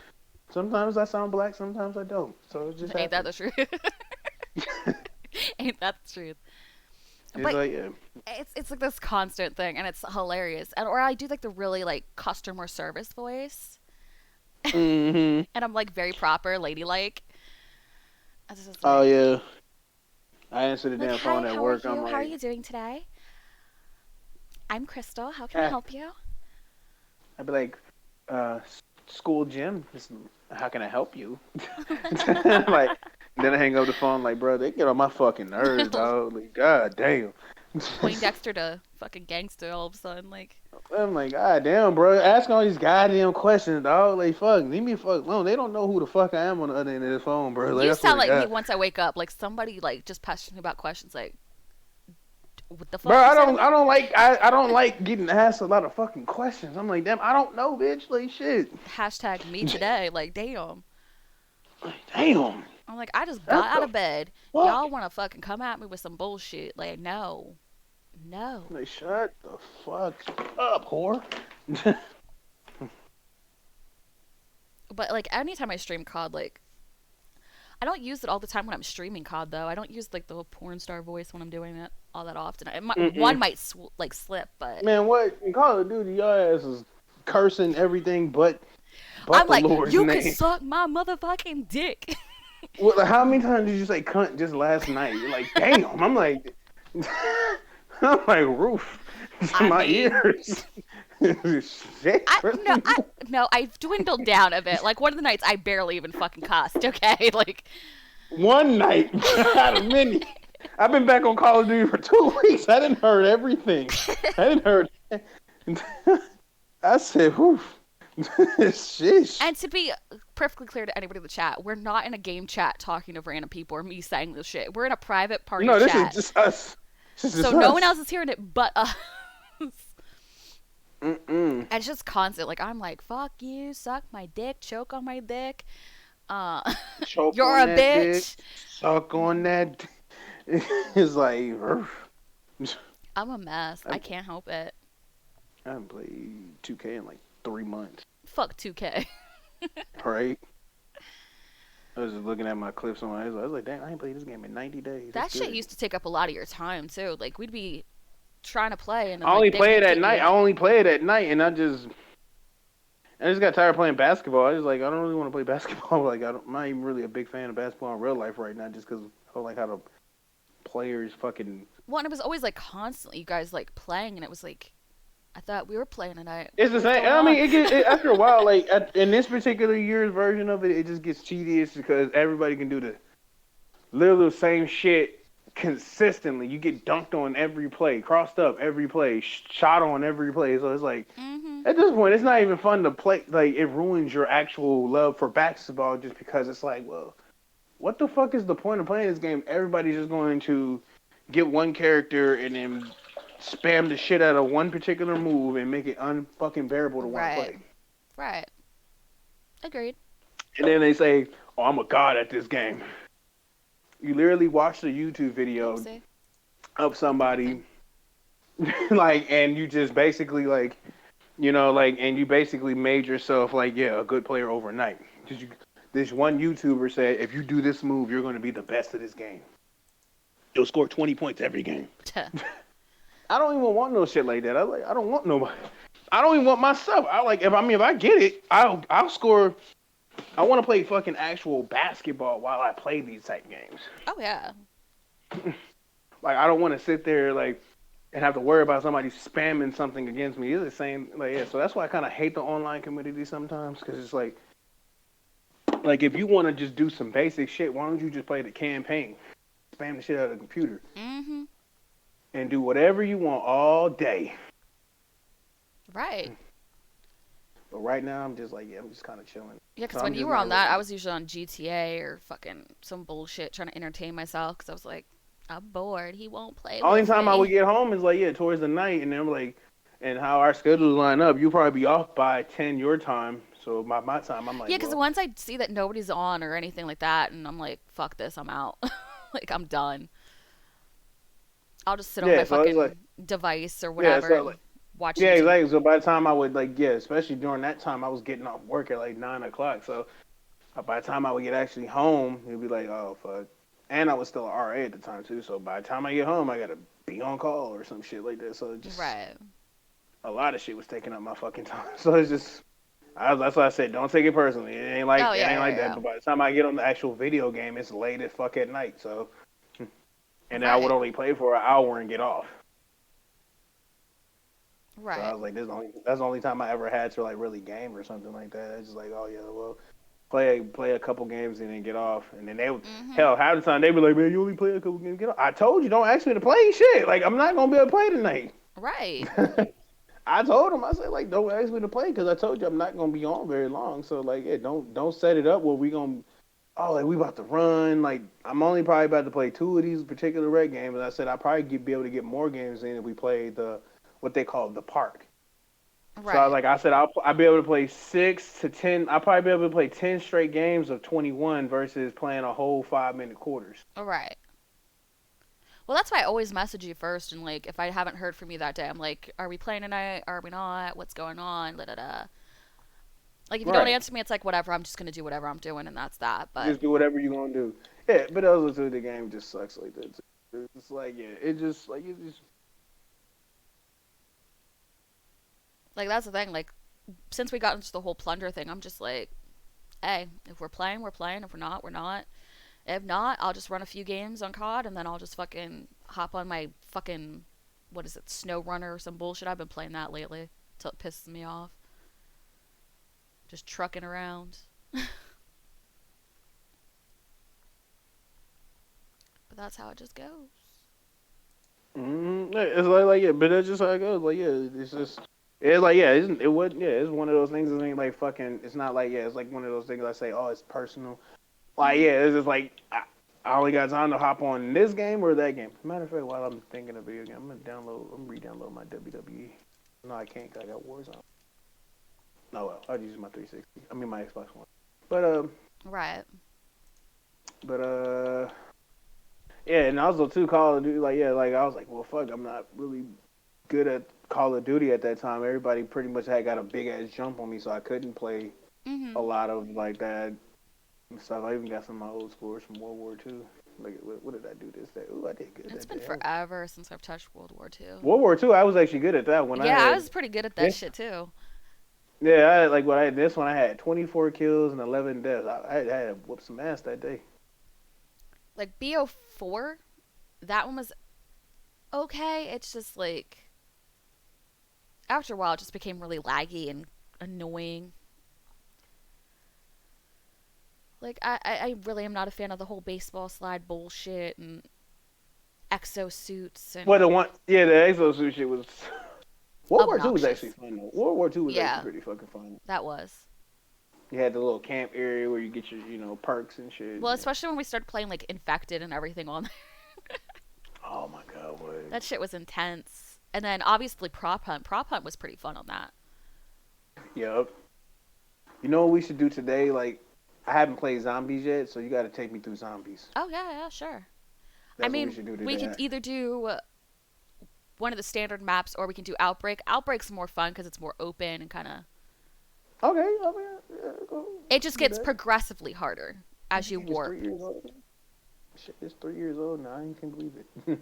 Sometimes I sound black, sometimes I don't. So it just Ain't that happens. the truth? Ain't that the truth? It's But like yeah. it's like this constant thing, and it's hilarious. And or I do like the really like customer service voice, Mm-hmm. and I'm like very proper, ladylike. It's just Oh like yeah. I answer the like damn hi, phone at how are work. I'm you? How are like, you doing today? I'm Crystal. How can I ah. help you? I'd be like, school gym. How can I help you? Like, then I hang up the phone. Like, bro, they get on my fucking nerves, dog. Like, god damn. Poindexter to fucking gangster all of a sudden. Like I'm like, god damn, bro. Asking all these goddamn questions, dog. Like, fuck, leave me fuck alone. They don't know who the fuck I am on the other end of the phone, bro. Like, you I swear sound to like me God. once I wake up. Like somebody like just passionate about questions. Like what the Bro, fuck you say to I me? don't like I don't like getting asked a lot of fucking questions. I'm like, damn, I don't know, bitch. Like shit. Hashtag me today. Like damn. Damn. I'm like I just What got out the of bed. fuck? Y'all want to fucking come at me with some bullshit? Like no, no. Like, shut the fuck up, whore. But like anytime I stream COD, like I don't use it all the time when I'm streaming COD though. I don't use like the porn star voice when I'm doing it all that often. One Mm-mm. might like slip, but Man, what in Call of Duty, your ass is cursing everything but I'm the like Lord's you could name. suck my motherfucking dick. Well, like, how many times did you say cunt just last night? You're like, damn. I'm like, I'm like, roof, I my mean, ears. Shit. I no, I've dwindled down a bit. Like one of the nights, I barely even fucking cussed. Okay, like One night out of many. I've been back on Call of Duty for 2 weeks. I didn't heard everything. I didn't heard. I said, "Oof, shish." and to be perfectly clear to anybody in the chat, we're not in a game chat talking to random people or me saying this shit. We're in a private party No, this is chat, just us. This is so just no one us. else is hearing it but us. Mm-mm. And it's just constant. Like I'm like, fuck you, suck my dick, choke on my dick. Uh, Choke you're on a that dick. bitch. Suck on that. It's like, "Urgh." I'm a mess. I I can't help it. haven't played 2K in like 3 months. Fuck 2K. Right? I was just looking at my clips on my. I was like, damn, I ain't played this game in 90 days. That's That shit good. used to take up a lot of your time too. Like we'd be trying to play and then I like only they play it wouldn't at get night. you. I only play it at night, and I just got tired of playing basketball. I just like I don't really want to play basketball. Like I'm not even really a big fan of basketball in real life right now, just because I don't like how the players fucking. Well, and it was always like constantly you guys like playing, and it was like I thought we were playing tonight. It's the What's same. going I on? mean, after a while, like in this particular year's version of it, it just gets tedious because everybody can do the literally the same shit consistently. You get dunked on every play, crossed up every play, shot on every play. So it's like Mm-hmm. at this point, it's not even fun to play. Like it ruins your actual love for basketball just because it's like, well, what the fuck is the point of playing this game? Everybody's just going to get one character and then spam the shit out of one particular move and make it unfucking bearable to want to Right. play. Right. Agreed. And then they say, "Oh, I'm a god at this game." You literally watched a YouTube video Oopsie. of What happened? somebody like, and you just basically like, like, and you basically made yourself like, yeah, a good player overnight. Just you, this one YouTuber said, if you do this move, you're going to be the best of this game. You'll score 20 points every game. I don't even want no shit like that. I don't want nobody. I don't even want myself. If I get it, I'll score. I want to play fucking actual basketball while I play these type games. Oh yeah. Like I don't want to sit there like and have to worry about somebody spamming something against me. It's the same, like yeah. So that's why I kind of hate the online community sometimes because it's like if you want to just do some basic shit, why don't you just play the campaign, spam the shit out of the computer, Mm-hmm. and do whatever you want all day. Right. But right now I'm just like yeah, I'm just kind of chilling. Yeah, So because when I'm you just were not on that, I really. was usually on GTA or fucking some bullshit trying to entertain myself because I was like, I'm bored. He won't play Only with time I would me. get home is like yeah, towards the night, and then like, and how our schedules line up, you probably be off by 10 your time. So by my time, I'm like, Yeah, because well, once I see that nobody's on or anything like that, and I'm like, fuck this, I'm out. Like, I'm done. I'll just sit on my yeah. So it's like fucking device or yeah, whatever so and watch yeah, YouTube. exactly. So by the time I would like, yeah, especially during that time, I was getting off work at like 9 o'clock. So by the time I would get actually home, it'd be like, oh fuck. And I was still an RA at the time too. So by the time I get home, I gotta be on call or some shit like that. So it just Right. a lot of shit was taking up my fucking time. So it's just, that's why I said, don't take it personally. Oh, It yeah, ain't like yeah, that. yeah. But by the time I get on the actual video game, it's late as fuck at night. So and then I would Right. only play for an hour and get off. So I Right. was like, that's the only time I ever had to like really game or something like that. It's just like, oh yeah, well, play a couple games and then get off. And then they would Mm-hmm. hell half the time they be like, man, you only play a couple games, get off. I told you, don't ask me to play shit. Like I'm not gonna be able to play tonight. Right. I told him, I said like, don't ask me to play because I told you I'm not gonna be on very long. So like, yeah, don't set it up where we gonna. Oh, like we about to run. Like I'm only probably about to play two of these particular red games. And I said I probably be able to get more games in if we play the what they call the park. So I was Right. like, I said I'll be able to play 6 to 10. I'll probably be able to play 10 straight games of 21 versus playing a whole 5 minute quarters. Right. Well, that's why I always message you first, and like, if I haven't heard from you that day, I'm like, are we playing tonight? Are we not? What's going on? Da da da. Like, if you don't Right. answer me, it's like whatever. I'm just gonna do whatever I'm doing, and that's that. But Just do whatever you're gonna do. Yeah, but also the game just sucks like that. Too. It's like yeah, it just like, that's the thing. Like, since we got into the whole plunder thing, I'm just like, hey, if we're playing, we're playing. If we're not, we're not. If not, I'll just run a few games on COD, and then I'll just fucking hop on my fucking, what is it, Snow Runner or some bullshit. I've been playing that lately till it pisses me off. Just trucking around. But that's how it just goes. it's like yeah, but that's just how it goes. Like yeah, it's just it's like yeah, it would yeah, it's one of those things. It ain't like fucking. It's not like yeah, it's like one of those things. I say oh, it's personal. Like Mm-hmm. yeah, it's just like I only got time to hop on this game or that game. Matter of fact, while I'm thinking of video game, I'm re-download my WWE. No, I can't. 'Cause I got Warzone. No, well, I'll use my 360. I mean my Xbox One. But Right. but yeah, and also too Call of Duty. Like yeah, like I was like, well, fuck, I'm not really good at Call of Duty at that time. Everybody pretty much had got a big ass jump on me, so I couldn't play a Mm-hmm. lot of like that stuff. I even got some of my old scores from World War II. Like, what did I do this day? Ooh, I did good It's that been day. forever since I've touched World War II. World War II, I was actually good at that one. I Yeah, I had was pretty good at that this. shit too. Yeah, I had, like when I had this one, I had 24 kills and 11 deaths. I had to whoop some ass that day. Like BO4, that one was okay. It's just like after a while, it just became really laggy and annoying. Like I really am not a fan of the whole baseball slide bullshit, and exosuits Well, and the one, yeah, the exosuit shit was. World War Two was actually obnoxious. fun though. World War Two was actually Yeah, pretty fucking fun. that was. You had the little camp area where you get your, perks and shit. Well, especially when we started playing like Infected and everything on there. Oh my god, what? That shit was intense. And then obviously Prop Hunt. Prop Hunt was pretty fun on that. Yup. You know what we should do today? Like, I haven't played zombies yet, so you got to take me through zombies. Oh yeah, yeah, sure. I That's what we mean, should do we could today. either do one of the standard maps or we can do Outbreak. Outbreak's more fun because it's more open and kind of. Okay, I mean, yeah, go It just do gets that. progressively harder as you Shit, it's warp. 3 years old. Shit, it's 3 years old now. I can't believe it.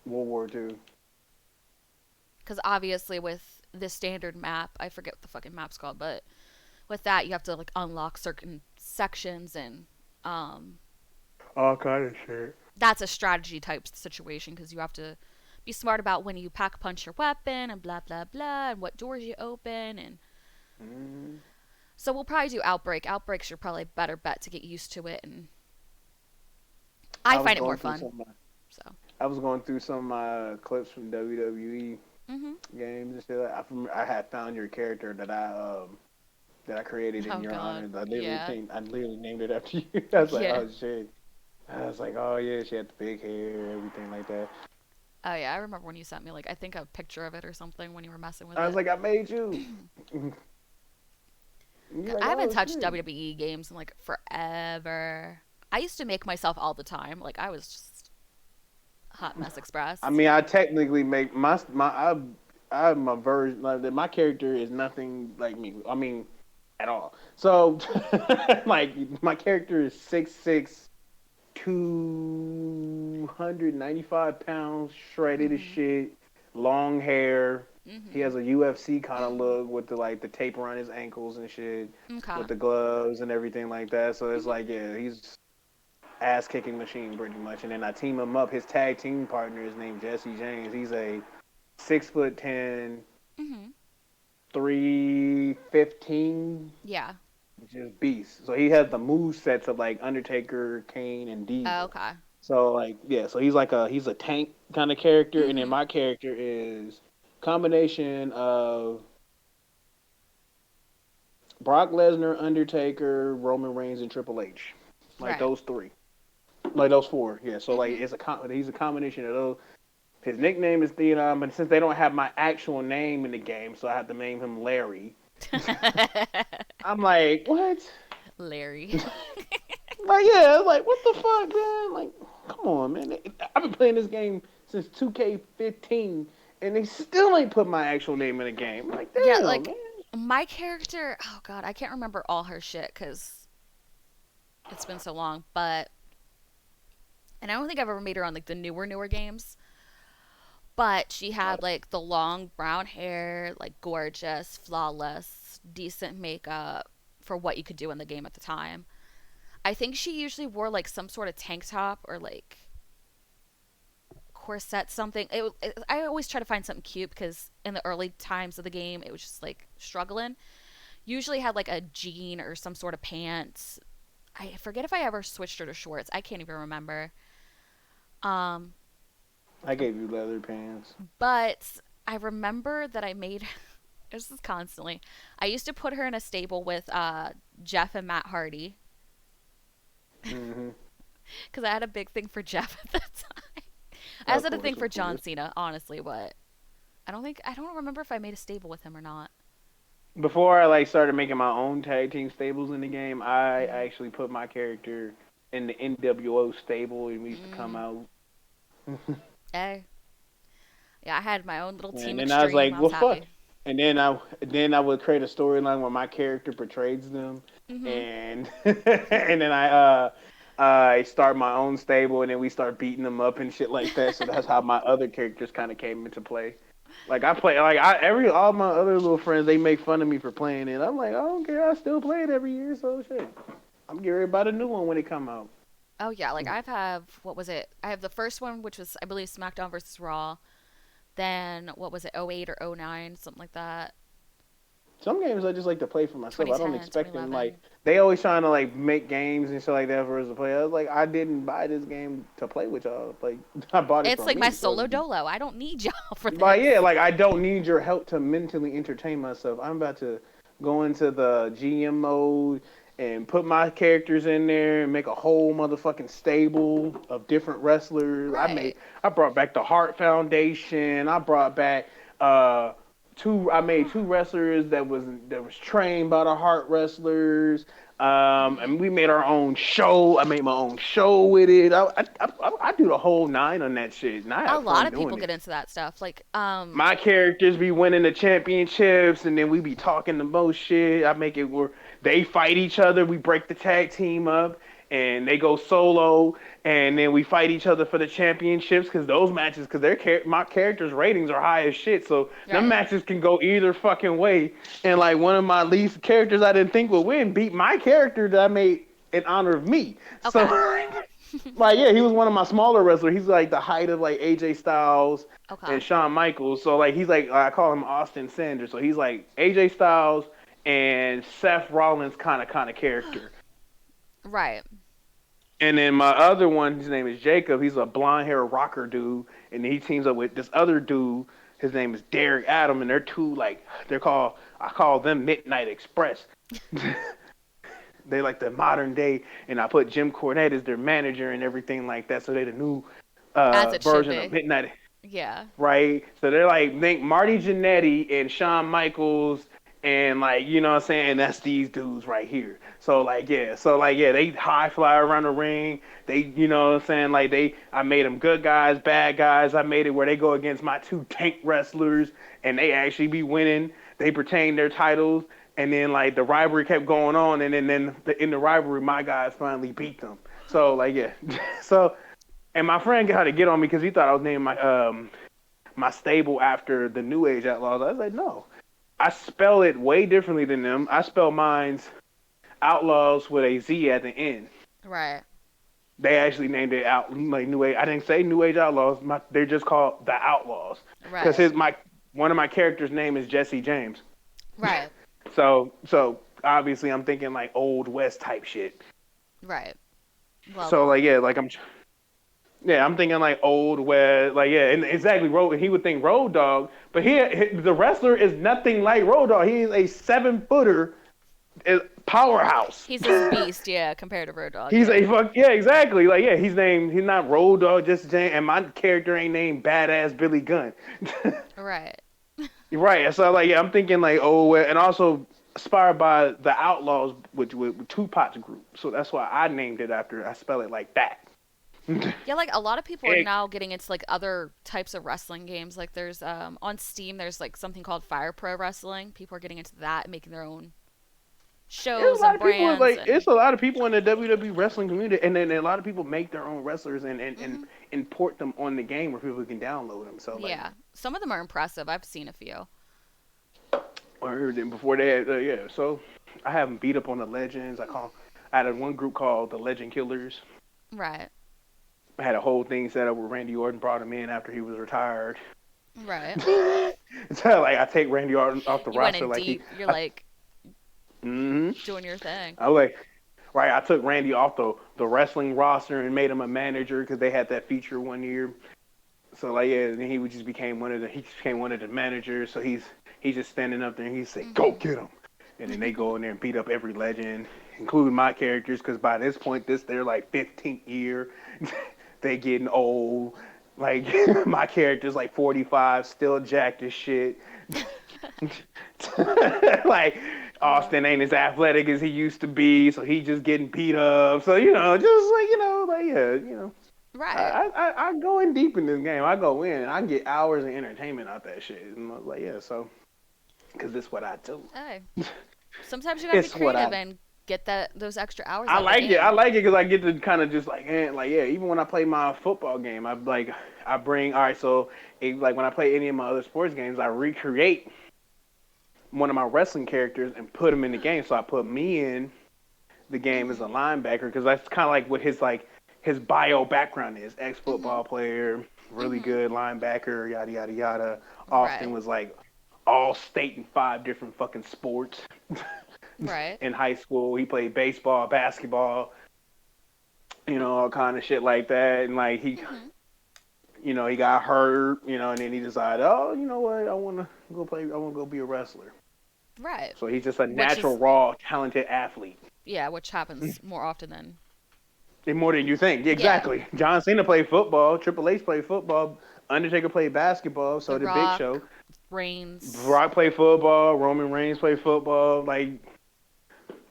World War Two. Because obviously with this standard map, I forget what the fucking map's called, but with that you have to like unlock certain sections and um, All kind of shit. that's a strategy type situation because you have to be smart about when you pack punch your weapon and blah blah blah and what doors you open and Mm. so we'll probably do outbreak. Outbreak's your probably better bet to get used to it and I I was find it more going through fun. some. So I was going through some of my clips from WWE mm-hmm. games and shit. I had found your character that I created in Oh your god. honor. Yeah. I literally named it after you. I was like, Yeah. oh shit. I was like, oh yeah, she had the big hair, everything like that. Oh yeah, I remember when you sent me like I think a picture of it or something when you were messing with I was it. like, I made you. And you're like, I haven't oh touched shit. WWE games in like forever. I used to make myself all the time. Like I was just Hot Mess I Express. mean, I technically make I'm a version like my character is nothing like me. I mean, at all. So, like, my character is 6'6", 295 pounds, shredded as Mhm. shit, long hair. He has Mhm. a UFC kind of look with the tape around his ankles and shit, Okay. with the gloves and everything like that. So it's Mhm. like, yeah, he's ass kicking machine pretty much. And then I team him up. His tag team partner is named Jesse James. He's a 6'10", Mhm. 315, Yeah. just beast. So he has the move sets of like Undertaker, Kane, and Diesel. Okay. So like yeah, so he's a tank kind of character, and then Mhm. my character is combination of Brock Lesnar, Undertaker, Roman Reigns, and Triple H. Like Right. those three, like those four. Yeah. So like Mhm. he's a combination of those. His nickname is Theon, but since they don't have my actual name in the game, so I have to name him Larry. I'm like, what? Larry. Like, yeah, like, what the fuck, man? Like, come on, man. I've been playing this game since 2K15, and they still ain't put my actual name in the game. I'm like, Yeah, damn, like man. my character, oh god, I can't remember all her shit cuz it's been so long, but and I don't think I've ever made her on like the newer games. But she had like the long brown hair, like gorgeous, flawless, decent makeup for what you could do in the game at the time. I think she usually wore like some sort of tank top or like corset something. I always try to find something cute because in the early times of the game it was just like struggling. Usually had like a jean or some sort of pants. I forget if I ever switched her to shorts. I can't even remember. Um, I gave you leather pants. but I remember that I made this is constantly. I used to put her in a stable with Jeff and Matt Hardy Mm-hmm. because I had a big thing for Jeff at the time. I Of also had a thing course, for of John course. Cena, honestly, but I don't remember if I made a stable with him or not. Before I like started making my own tag team stables in the game, I Mm. actually put my character in the NWO stable, and we used to come Mm. out. Eh. Yeah, I had my own little And team then I was extreme. like, I was well, fuck. happy. And then I would create a storyline where my character portrays them, Mhm. and and then I start my own stable, and then we start beating them up and shit like that. So that's how my other characters kind of came into play. Like I play, like I every all my other little friends, they make fun of me for playing it. I'm like, I don't care. I still play it every year, so shit. I'm getting ready to buy the new one when it come out. Oh yeah, like I've have what was it? I have the first one, which was I believe SmackDown versus Raw. Then what was it? 08 or 09, something like that. some games I just like to play for myself. I don't 2010, expect them like 2011. they always trying to like make games and shit like that for us to play. I was like, I didn't buy this game to play with y'all. Like I bought it It's for like my me. So solo dolo. I don't need y'all for but yeah, this. like I don't need your help to mentally entertain myself. I'm about to go into the GM mode and put my characters in there and make a whole motherfucking stable of different wrestlers. Right. I brought back the Hart Foundation. I brought back uh I made two wrestlers that was trained by the Hart wrestlers. Hmm. And we made our own show. I made my own show with it. I do the whole nine on that shit, and I A have lot fun of people doing get it. into that stuff. Like, My characters be winning the championships, and then we be talking the most shit. I make it where they fight each other. We break the tag team up, and they go solo, and then we fight each other for the championships. Because those matches, because my characters' ratings are high as shit, so them right. matches can go either fucking way. And like one of my least characters I didn't think would win beat my character that I made in honor of me. So Okay. like yeah, he was one of my smaller wrestlers. He's like the height of like AJ Styles Okay. and Shawn Michaels. So like he's like I call him Austin Sanders. So he's like AJ Styles and Seth Rollins kind of character. Right. And then my other one, his name is Jacob. He's a blonde hair rocker dude, and he teams up with this other dude. His name is Derek Adam, and they're two like they're called. I call them Midnight Express. They like the modern day, and I put Jim Cornette as their manager and everything like that. So they the new As it should version of be. Midnight, Yeah. right? So they're like think Marty Jannetty and Shawn Michaels and like you know what I'm saying. That's these dudes right here. So like yeah, they high fly around the ring. They you know what I'm saying like I made them good guys, bad guys. I made it where they go against my two tank wrestlers and they actually be winning. They retain their titles. And then like the rivalry kept going on, and in the rivalry, my guys finally beat them. So like yeah, so and my friend got to get on me because he thought I was naming my stable after the New Age Outlaws. I was like, no, I spell it way differently than them. I spell mine's Outlaws with a Z at the end. Right. They actually named it out like New Age. I didn't say New Age Outlaws. They're just called the Outlaws because Right. one of my characters' name is Jesse James. Right. So obviously I'm thinking like old West type shit. Right. Well, So like yeah, like I'm thinking like old West, like yeah, and exactly. He would think Road Dog, but the wrestler is nothing like Road Dog. He is a 7-footer powerhouse. he's this beast, yeah, compared to Road Dog, He's yeah. a fuck yeah, exactly. Like yeah, he's not Road Dog, just Jane, and my character ain't named Badass Billy Gunn. Right. Right. So like yeah, I'm thinking like oh, and also inspired by the Outlaws with Tupac's group. So that's why I named it after I spell it like that. Yeah, like a lot of people are It, now getting into like other types of wrestling games. Like there's on Steam there's like something called Fire Pro Wrestling. People are getting into that and making their own There's a shows lot and of people brands like and it's a lot of people in the WWE wrestling community, and then a lot of people make their own wrestlers and hmm import them on the game where people can download them. So like, yeah. Some of them are impressive. I've seen a few. or then before they had yeah. So I have them beat up on the legends. I had one group called the Legend Killers. Right. I had a whole thing set up where Randy Orton brought him in after he was retired. Right. So like I take Randy Orton off the You went roster in like deep. You're I, like mm-hmm. doing your thing. I was like, right. I took Randy off the wrestling roster and made him a manager because they had that feature one year. So like yeah, then he became one of the managers. So he's just standing up there and he say, "Go Hmm. get him," and then they go in there and beat up every legend, including my characters because by this point they're like 15th year, they getting old. Like my character's like 45, still jacked as shit. Like Austin ain't as athletic as he used to be, so he just getting beat up. So just like like yeah, Right. I go in deep in this game. I go in, and I get hours of entertainment out that shit. And I was like, yeah, so because it's what I do. Hey. Sometimes you gotta be It's what creative I. and get those extra hours I out of the like it. I game. like it because I get to kind of just like yeah. Even when I play my football game, I bring all right. So like when I play any of my other sports games, I recreate one of my wrestling characters and put him in the game. So I put me in the game as a Mhm. linebacker because that's kind of like what his bio background is: ex Mhm. football player, really Mhm. good linebacker, yada yada yada. Right. Austin was like all state in 5 different fucking sports. Right. In high school, he played baseball, basketball, all kind of shit like that. And like Mhm. he got hurt, and then he decided, oh, you know what, I want to go play, I want to go be a wrestler. Right. So he's just a Which natural, is raw, talented athlete. yeah, which happens more often than And more than you think. Yeah, yeah. exactly. John Cena played football. Triple H played football. Undertaker played basketball. The So did Big Show. Rock, Reigns. Brock played football. Roman Reigns played football. Like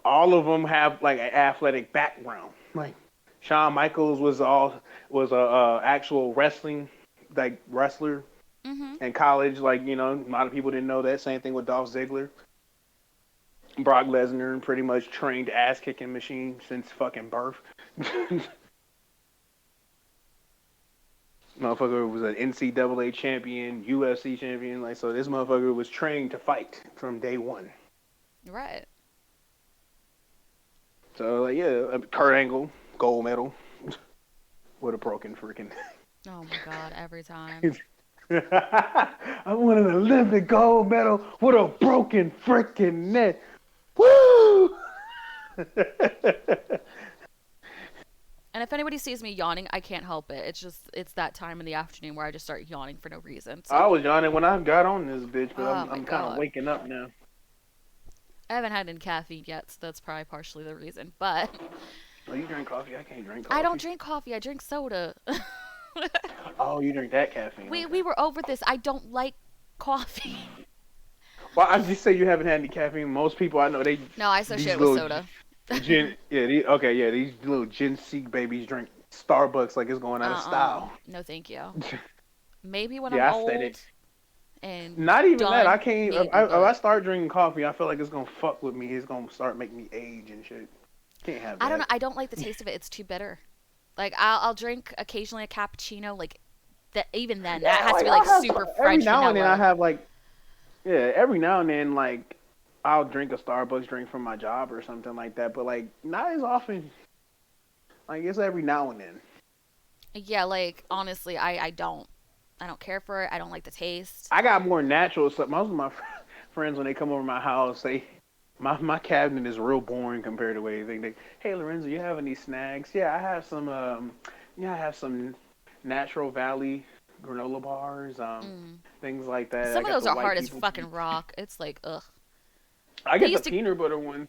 all of them have like an athletic background. Like Shawn Michaels was a actual wrestling like wrestler Mhm. in college. Like a lot of people didn't know that. Same thing with Dolph Ziggler. Brock Lesnar pretty much trained ass kicking machine since fucking birth. Motherfucker was an NCAA champion, UFC champion. Like, so this motherfucker was trained to fight from day one. Right. So, like, yeah, Kurt Angle, gold medal with a broken freaking. Oh my god, every time. I won an Olympic gold medal with a broken freaking neck. Woo! And if anybody sees me yawning, I can't help it. It's that time in the afternoon where I just start yawning for no reason. I So, was yawning when I got on this bitch, but oh my I'm kind of god. waking up now. I haven't had any caffeine yet, so that's probably partially the reason. But Oh, you drink coffee? I can't drink I don't coffee. drink coffee. I drink soda. Oh, you drink that caffeine? We Okay. were over this. I don't like coffee. Well, I just say you haven't had any caffeine. Most people I know, No, I these associate it with little soda. okay, yeah, these little Gen Z babies drink Starbucks like it's going out of style. No, thank you. Maybe when I'm Yeah, I said old it. and Not even that. I done, can't. maybe, If I but start drinking coffee, I feel like it's gonna fuck with me. It's gonna start making me age and shit. Can't have I don't know. that. I don't like the taste of it. It's too bitter. Like I'll drink occasionally a cappuccino. Like that. Even then, that Yeah, has to like be I'll like have super every French now and then I vanilla. have like every now and then like I'll drink a Starbucks drink from my job or something like that. But like not as often. Like it's every now and then. Yeah, like honestly, I don't. I don't care for it. I don't like the taste. I got more natural stuff. Most of my friends, when they come over my house, my cabinet is real boring compared to what you think. Hey Lorenzo, you have any snacks? Yeah, I have some. I have some Natural Valley granola bars. Mm. Things like that. I Some of got those the are white hard as people. fucking rock. It's like ugh. I They get the used to peanut butter ones.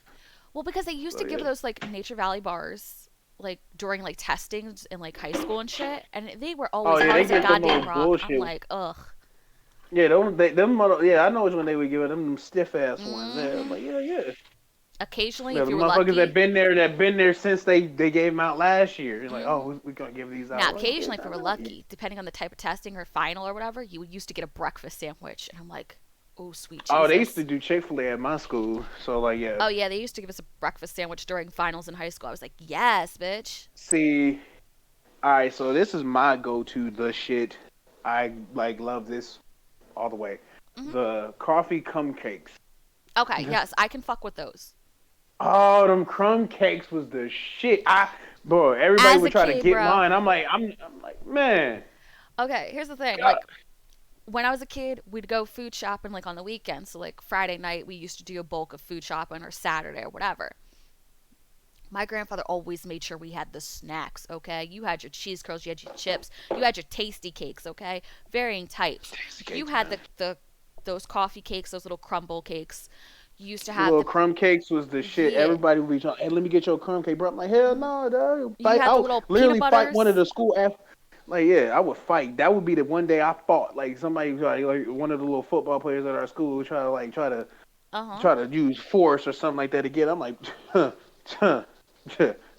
well because they used So to give yeah. those like Nature Valley bars like during like testings in like high school and shit, and they were Oh always yeah, hard they as a get them goddamn little rock. I'm bullshit. like ugh. Yeah, yeah, I know which one they would give it. Them stiff ass ones. Yeah, I'm Hmm. like yeah. Occasionally, Yeah, if the you were motherfuckers lucky. that been there since they gave them out last year. You're like, oh, Hmm. we gonna give these Now, out. Like, okay, occasionally, if you were time out. lucky, depending on the type of testing or final or whatever, you would used to get a breakfast sandwich, and I'm like, oh sweet Oh, they used to Jesus. do Chick-fil-A at my school. So like, yeah. Oh yeah, they used to give us a breakfast sandwich during finals in high school. I was like, yes, bitch. See, all right. So this is my go-to. The shit. I like love this all the way. Hmm. The coffee crumb cakes. Okay, yes, I can fuck with those. Oh, them crumb cakes was the shit. Bro, everybody As would a try to kid, get bro. mine. I'm like, man. Okay, here's the thing. God. Like, when I was a kid, we'd go food shopping like on the weekends. So like Friday night, we used to do a bulk of food shopping, or Saturday or whatever. My grandfather always made sure we had the snacks, okay? You had your cheese curls, you had your chips, you had your tasty cakes, okay? Varying types. Tasty You cakes, had man. the those coffee cakes, those little crumble cakes. You used to The have little the crumb cakes was the shit. yeah. Everybody would be trying, hey, let me get your crumb cake, bro. I'm like, hell Hmm. no, dog. You Fight had the out. little peanut Literally fight one of butters. the school after. Like, yeah, I would fight. That would be the one day I fought. Like somebody, like one of the little football players at our school would Uh huh. try to use force or something like that again. I'm like, huh,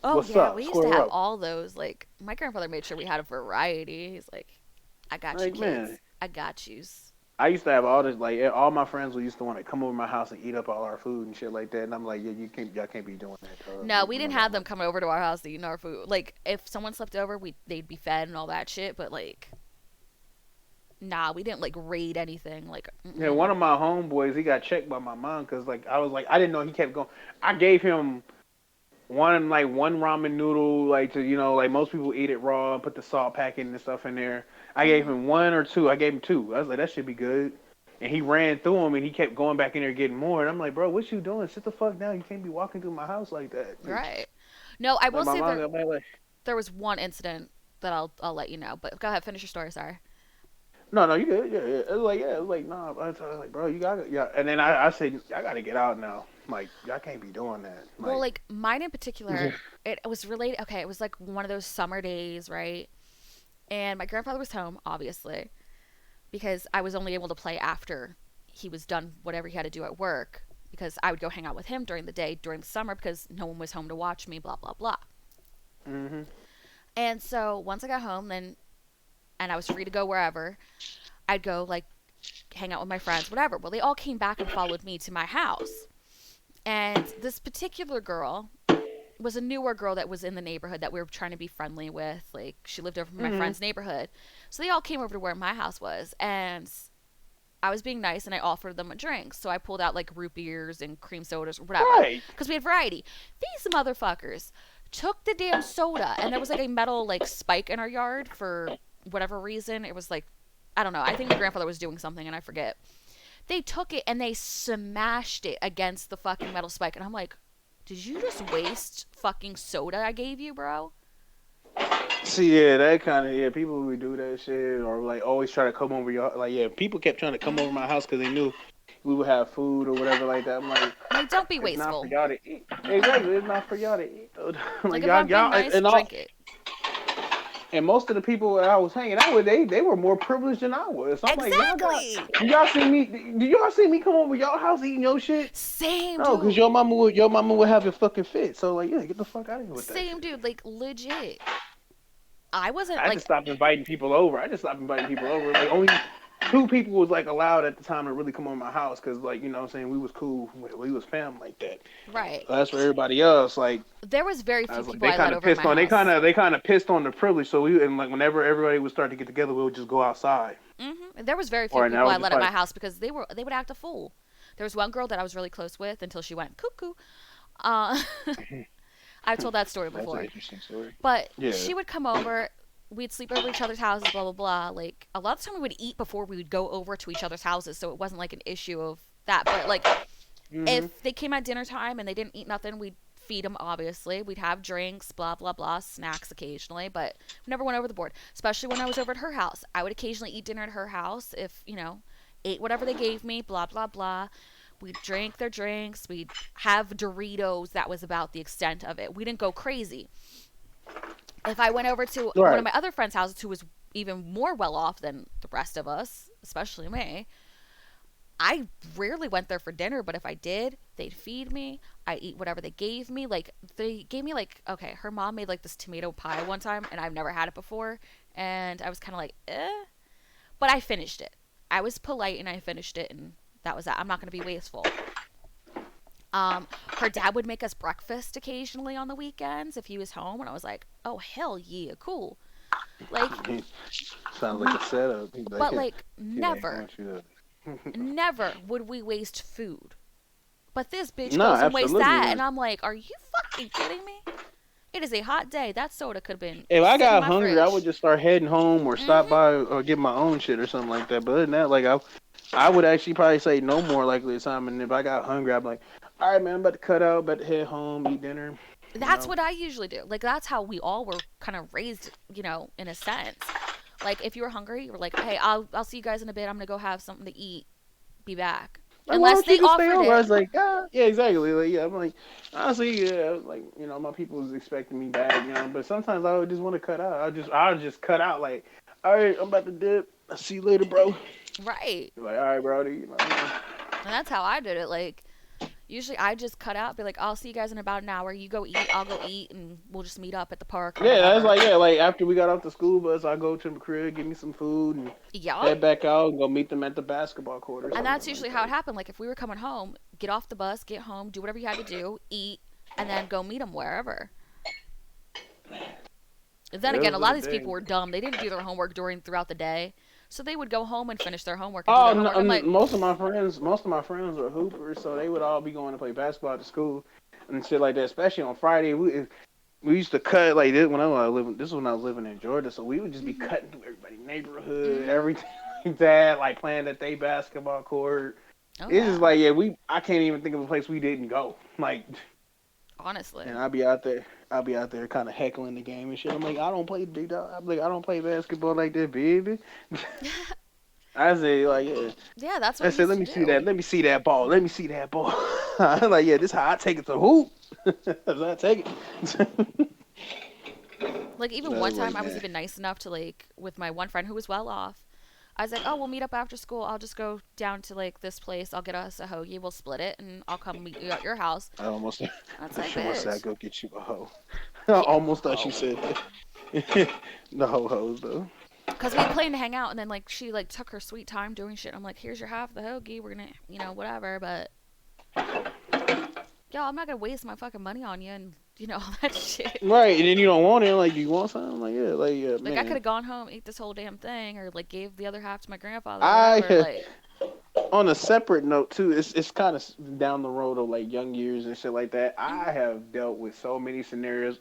Oh what's yeah, up? we used to Square have up. all those. Like my grandfather made sure we had a variety. He's like, I got you, Like, man, kids. I got yous. I used to have all this. Like, all my friends would used to want to come over my house and eat up all our food and shit like that. And I'm like, yeah, y'all can't be doing that. No, we You know didn't that have them much. coming over to our house to eat our food. Like if someone slept over, they'd be fed and all that shit. But like, nah, we didn't like raid anything. Like, Yeah, mm-mm. one of my homeboys, he got checked by my mom because like I was like I didn't know he kept going. I gave him one ramen noodle like to like most people eat it raw and put the salt packet and stuff in there. I gave Hmm. him one or two. I gave him two. I was like that should be good. and he ran through him, and he kept going back in there getting more. And I'm like, bro, what you doing? Sit the fuck down. You can't be walking through my house like that. Right. No, I Like will my say mom there got mad, like, there was one incident that I'll let you know. But go ahead, finish your story. Sorry. no, no, you good. Yeah, yeah. It was like, nah. I was like, bro, you got, yeah. And then I said, I gotta get out now. Like, y'all can't be doing that. Well, Like, like mine in particular, it was related. Okay, it was like one of those summer days, right? And my grandfather was home, obviously, because I was only able to play after he was done whatever he had to do at work. Because I would go hang out with him during the day during the summer because no one was home to watch me. Blah blah blah. mm-hmm. And so once I got home, then and I was free to go wherever, I'd go like hang out with my friends, whatever. Well, they all came back and followed me to my house. And this particular girl was a newer girl that was in the neighborhood that we were trying to be friendly with. Like, she lived over in my Mm-hmm. friend's neighborhood. So they all came over to where my house was. And I was being nice and I offered them a drink. So I pulled out like root beers and cream sodas or whatever. Right. Because we had variety. These motherfuckers took the damn soda. And there was like a metal like spike in our yard for whatever reason. It was like, I don't know. I think my grandfather was doing something and I forget. They took it and they smashed it against the fucking metal spike. And I'm like, did you just waste fucking soda I gave you, bro? See, yeah, that kind of, yeah, people who do that shit or like always try to come over your, like, yeah, people kept trying to come over my house because they knew we would have food or whatever like that. I'm like, Like, don't be it's not for wasteful. y'all to eat. Exactly, it's not for y'all to eat. Though. Like, Like if I'm being y'all, nice, and all, drink it. and most of the people that I was hanging out with, they were more privileged than I was. So I'm like, Exactly. y'all see me? Do y'all see me come over y'all house eating your shit? Same No, because dude. your mama would have a fucking fit. So like, yeah, get the fuck out of here with that Same shit. dude. Like, legit. I wasn't I just like, stopped inviting people over. I just stopped inviting people over. Like only two people was like allowed at the time to really come over my house because like you know what I'm saying we was cool. We was fam like that. right. That's for everybody else. Like There was very I few was like people they I let kind of over in pissed my on house. they kind of pissed on the privilege. So we and like whenever everybody would start to get together, we would just go outside. There was very few Or and I people I was just let at my like, house because they would act a fool. There was one girl that I was really close with until she went cuckoo. Uh, I've told that story that's an before. interesting story. But Yeah. she would come over. We'd sleep over each other's houses, blah, blah, blah. Like, a lot of the time we would eat before we would go over to each other's houses, so it wasn't like an issue of that. But, like, Mhm. if they came at dinner time and they didn't eat nothing, we'd feed them, obviously. We'd have drinks, blah, blah, blah, snacks occasionally, but we never went over the board, especially when I was over at her house. I would occasionally eat dinner at her house if, ate whatever they gave me, blah, blah, blah. We'd drink their drinks. We'd have Doritos. That was about the extent of it. We didn't go crazy. If I went over to one of Right. my other friends' houses who was even more well off than the rest of us, especially me, I rarely went there for dinner, but if I did, they'd feed me. I'd eat whatever they gave me. Like, they gave me, like, okay, her mom made, like, this tomato pie one time, and I've never had it before. And I was kind of like, eh. But I finished it. I was polite, and I finished it, and that was that. I'm not going to be wasteful. Her dad would make us breakfast occasionally on the weekends if he was home, and I was like, oh, hell yeah, cool. Like, Sounds like a setup. He's like, but, like, he like, I never, want you to. never would we waste food. But this bitch No, goes and wastes absolutely that, not. and I'm like, are you fucking kidding me? It is a hot day. That soda could have been If I sitting in got my hungry, I would fridge. just start heading home or stop Hmm. by or get my own shit or something like that. But other than that, like I would actually probably say no more likely the time. And if I got hungry, I'd be like, all right, man, I'm about to cut out, about to head home, eat dinner. You That's know, what I usually do. Like, that's how we all were kind of raised, in a sense. Like, if you were hungry, you were like, hey, I'll see you guys in a bit. I'm going to go have something to eat. Be back. like why Unless don't you they just stay offered over? I it. was like, yeah, exactly. Like, yeah, I'm like, honestly, yeah, like my people was expecting me back, But sometimes I would just want to cut out. I'll just cut out. Like, all right, I'm about to dip. I'll see you later, bro. Right. Like, all right, bro. And that's how I did it. Like, usually I just cut out, be like, I'll see you guys in about an hour. You go eat, I'll go eat, and we'll just meet up at the park or Yeah, that's whatever. like like after we got off the school bus, I go to my crib, get me some food, and Yup. head back out and go meet them at the basketball court or And that's something usually like how it that. happened. Like, if we were coming home, get off the bus, get home, do whatever you had to do, eat, and then go meet them wherever. Then again, Those a were lot the of these people days. were dumb. They didn't do their homework throughout the day, so they would go home and finish their homework and do Oh, their no, homework. I'm like, most of my friends were hoopers, so they would all be going to play basketball at the school and shit like that. Especially on Friday, we used to cut like this when I was living. This is when I was living in Georgia, so we would just be mm-hmm, cutting through everybody's neighborhood, mm-hmm. everything. like that, like playing at they basketball court. Oh It's just yeah. like, yeah, I can't even think of a place we didn't go. Like, Honestly. and I'll be out there kind of heckling the game and shit. I'm like, I don't play big dog. I'm like, I don't play basketball like that, baby. I say like, yeah. Yeah, that's what I we said, used let to me see do. that. Let me see that ball. Let me see that ball. I'm like, yeah, this is how I take it to hoop. That's how I take it. Like even I one was time like, I was man. even nice enough to like with my one friend who was well off. I was like, "Oh, we'll meet up after school. I'll just go down to like this place. I'll get us a hoagie. We'll split it, and I'll come meet you at your house." I almost, That's I like, sure must say, bitch. go get you a hoe. I Yeah, almost thought she ho. said that. The ho hos though. Because we had planned to hang out, and then like she like took her sweet time doing shit. I'm like, "Here's your half of the hoagie. We're gonna, whatever." But yo, I'm not gonna waste my fucking money on you and all that shit. Right, and then you don't want it. Like, do you want something? Like, yeah, like, yeah, Like I could man. have gone home, ate this whole damn thing, or like gave the other half to my grandfather, whatever. I Like, on a separate note too, it's kind of down the road of like young years and shit like that. mm-hmm, I have dealt with so many scenarios.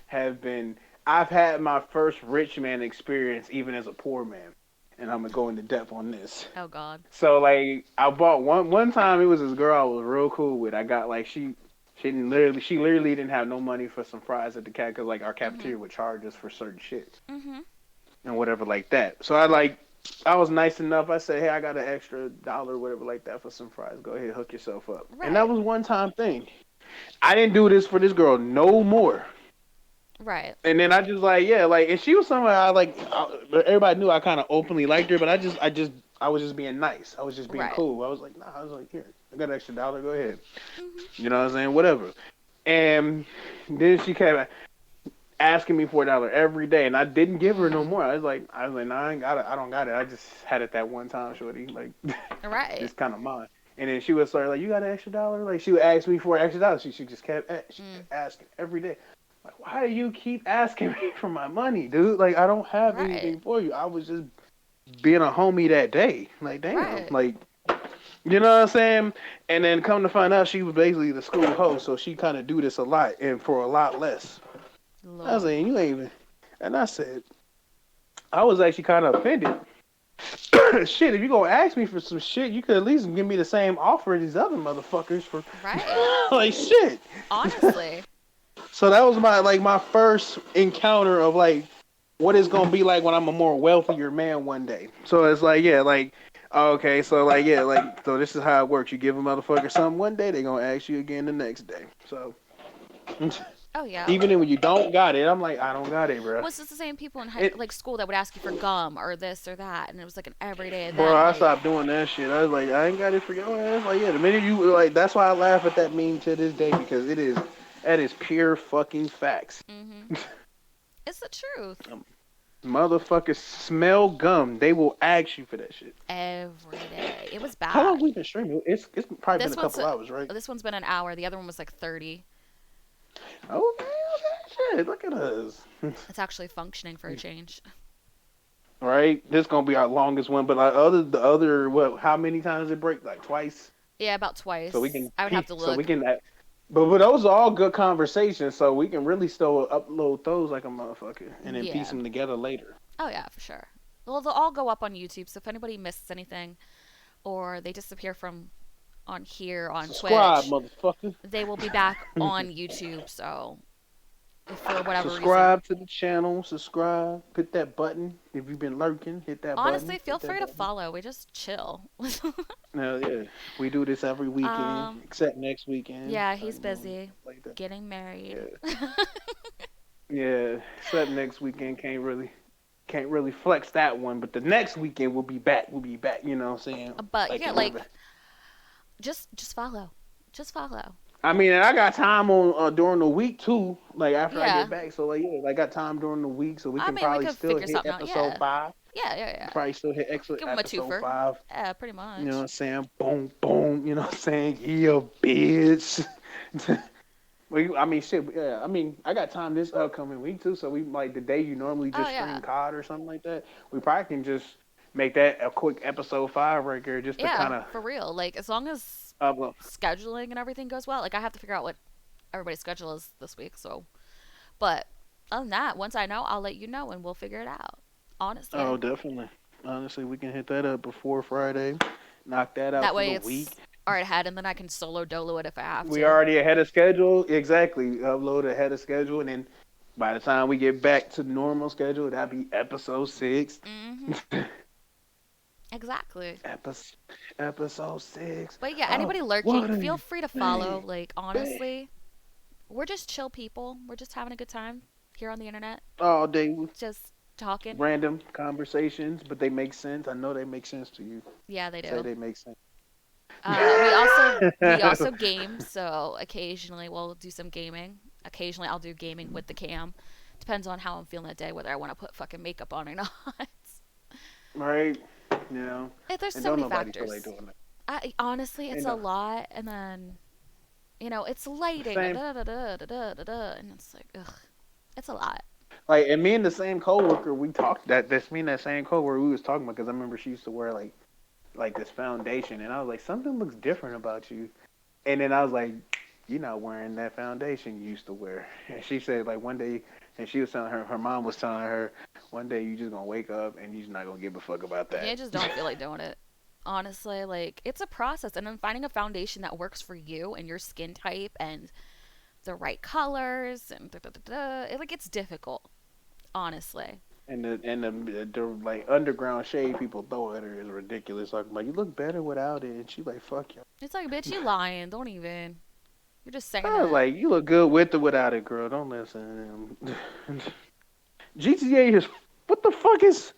Have been I've had my first rich man experience even as a poor man, and I'm gonna go into depth on this. oh god. So like I bought one time, it was this girl I was real cool with. I got like she literally didn't have no money for some fries at the cat because like our Mhm. cafeteria would charge us for certain shit Mhm. and whatever like that. So I was nice enough. I said, hey, I got an extra dollar, whatever like that for some fries. Go ahead, hook yourself up. And that Right. was one time thing. I didn't do this for this girl no more. Right. And then I just like, yeah, like, and she was someone everybody knew I kind of openly liked her, but I was just being nice. I was just being Right. cool. I was like, nah, I was like, here, I got an extra dollar. Go ahead. Mhm. You know what I'm saying? Whatever. And then she kept asking me for $1 every day, and I didn't give her no Mm. more. I was like, nah, I ain't got it. I don't got it. I just had it that one time, shorty. Like, Right. this kind of mine. And then she would start like, you got an extra dollar? Like, she would ask me for an extra dollar. She just she Mm. kept asking every day. Like, why do you keep asking me for my money, dude? Like, I don't have Right. anything for you. I was just being a homie that day. Like, damn. Right. Like, you know what I'm saying? And then come to find out, she was basically the school host, so she kind of do this a lot and for a lot less. I was Lord. saying, you ain't even. And I said, I was actually kind of offended. Shit, if you gonna ask me for some shit, you could at least give me the same offer as these other motherfuckers for, Right. like, shit. Honestly. So that was my first encounter of like what it's gonna be like when I'm a more wealthier man one day. So it's like, yeah, like, okay, so like, yeah, like, so this is how it works. You give a motherfucker something one day, they gonna ask you again the next day. So Oh yeah. even when you don't got it, I'm like, I don't got it, bro. Was this the same people in It, like school that would ask you for gum or this or that, and it was like an everyday bro, event? I Like, stopped doing that shit. I was like, I ain't got it for your ass. Like, yeah, the minute you like, that's why I laugh at that meme to this day because that is pure fucking facts. mhm. It's the truth. Motherfuckers smell gum. They will ask you for that shit. Every day. It was How long bad. we been streaming? It's probably been This a one's couple hours, right? this one's been an hour. The other one was like 30. Oh man, okay, shit. Look at us. It's actually functioning for a change. Right? This gonna be our longest one, but like the other what? How many times it break? Like twice. Yeah, about So we twice. can I would have to so we look. can. But those are all good conversations, so we can really still upload those like a motherfucker and then piece Yeah. them together later. Oh yeah, for sure. Well, they'll all go up on YouTube. So if anybody misses anything or they disappear from on here on Subscribe, Twitch, motherfucker. they will be back on YouTube. So if for whatever reason, Subscribe to the channel. Subscribe. Hit that button. If you've been lurking, hit that honestly, button. feel Hit that free to button. follow. We just chill. Hell yeah. We do this every weekend, um, except next weekend. yeah, he's busy Like that. getting married. Yeah. Yeah. Except next weekend can't really flex that one, but the next weekend we'll be back. We'll be back, you know what I'm saying? But Like yeah, it never. like just follow, just follow. I mean, and I got time on during the week too, like after I get Yeah, back. So like yeah, I got time during the week, so we I can mean we probably could still figure hit something out. episode Yeah, 5. yeah, yeah, yeah. Probably still hit Give him a episode twofer. 5. Yeah, pretty You know what much. I'm saying? Boom, boom. You know what I'm saying? Yeah, bitch. I mean, shit. Yeah, I mean, I got time this upcoming week too. So we like the day you normally Oh just yeah, stream COD or something like that. We probably can just make that a quick episode 5 right there, just to yeah, kind of for real. Like as long as upload. scheduling and everything goes well. Like I have to figure out what everybody's schedule is this week. So, but other than that, once I know, I'll let you know and we'll figure it out. Oh, Honestly. definitely. Honestly, we can hit that up before Friday. Knock that out That for the way week. it's already ahead, and then I can solo dolo it if I have We to. already ahead of schedule. Exactly. Upload ahead of schedule, and then by the time we get back to normal schedule, that'll be episode 6. Mm-hmm. Exactly. episode, episode 6. But yeah, Oh, anybody what lurking, feel a free to follow. baby. Like, honestly, we're just chill people. We're just having a good time here on the internet, All day with just talking. random conversations, but they make sense. I know they make sense to you. Yeah, they Say do. they make sense. We also game, so occasionally we'll do some gaming. Occasionally I'll do gaming with the cam. Depends on how I'm feeling that day, whether I want to put fucking makeup on or not. Right? You know, There's and so don't many nobody feel like factors. doing that. Honestly, it's And a lot, and then it's lighting, same, and it's like, ugh, it's a lot. like, and me and the same coworker, we talked that. That's me and that same coworker we was talking about because I remember she used to wear like this foundation, and I was like, something looks different about you. And then I was like, you're not wearing that foundation you used to wear. And she said like one day, and she was telling her mom was telling her one day you just gonna wake up and you're just not gonna give a fuck about Yeah, I that. just don't feel like doing it. Honestly, like it's a process, and then finding a foundation that works for you and your skin type and the right colors and like it's difficult. Honestly, And the like underground shade people throw at her is ridiculous. Like, you look better without it, and she like, fuck you. it's like, bitch, you lying. Don't even. You're just saying I was it. like, you look good with or without it, girl. Don't listen to him. GTA is what the fuck is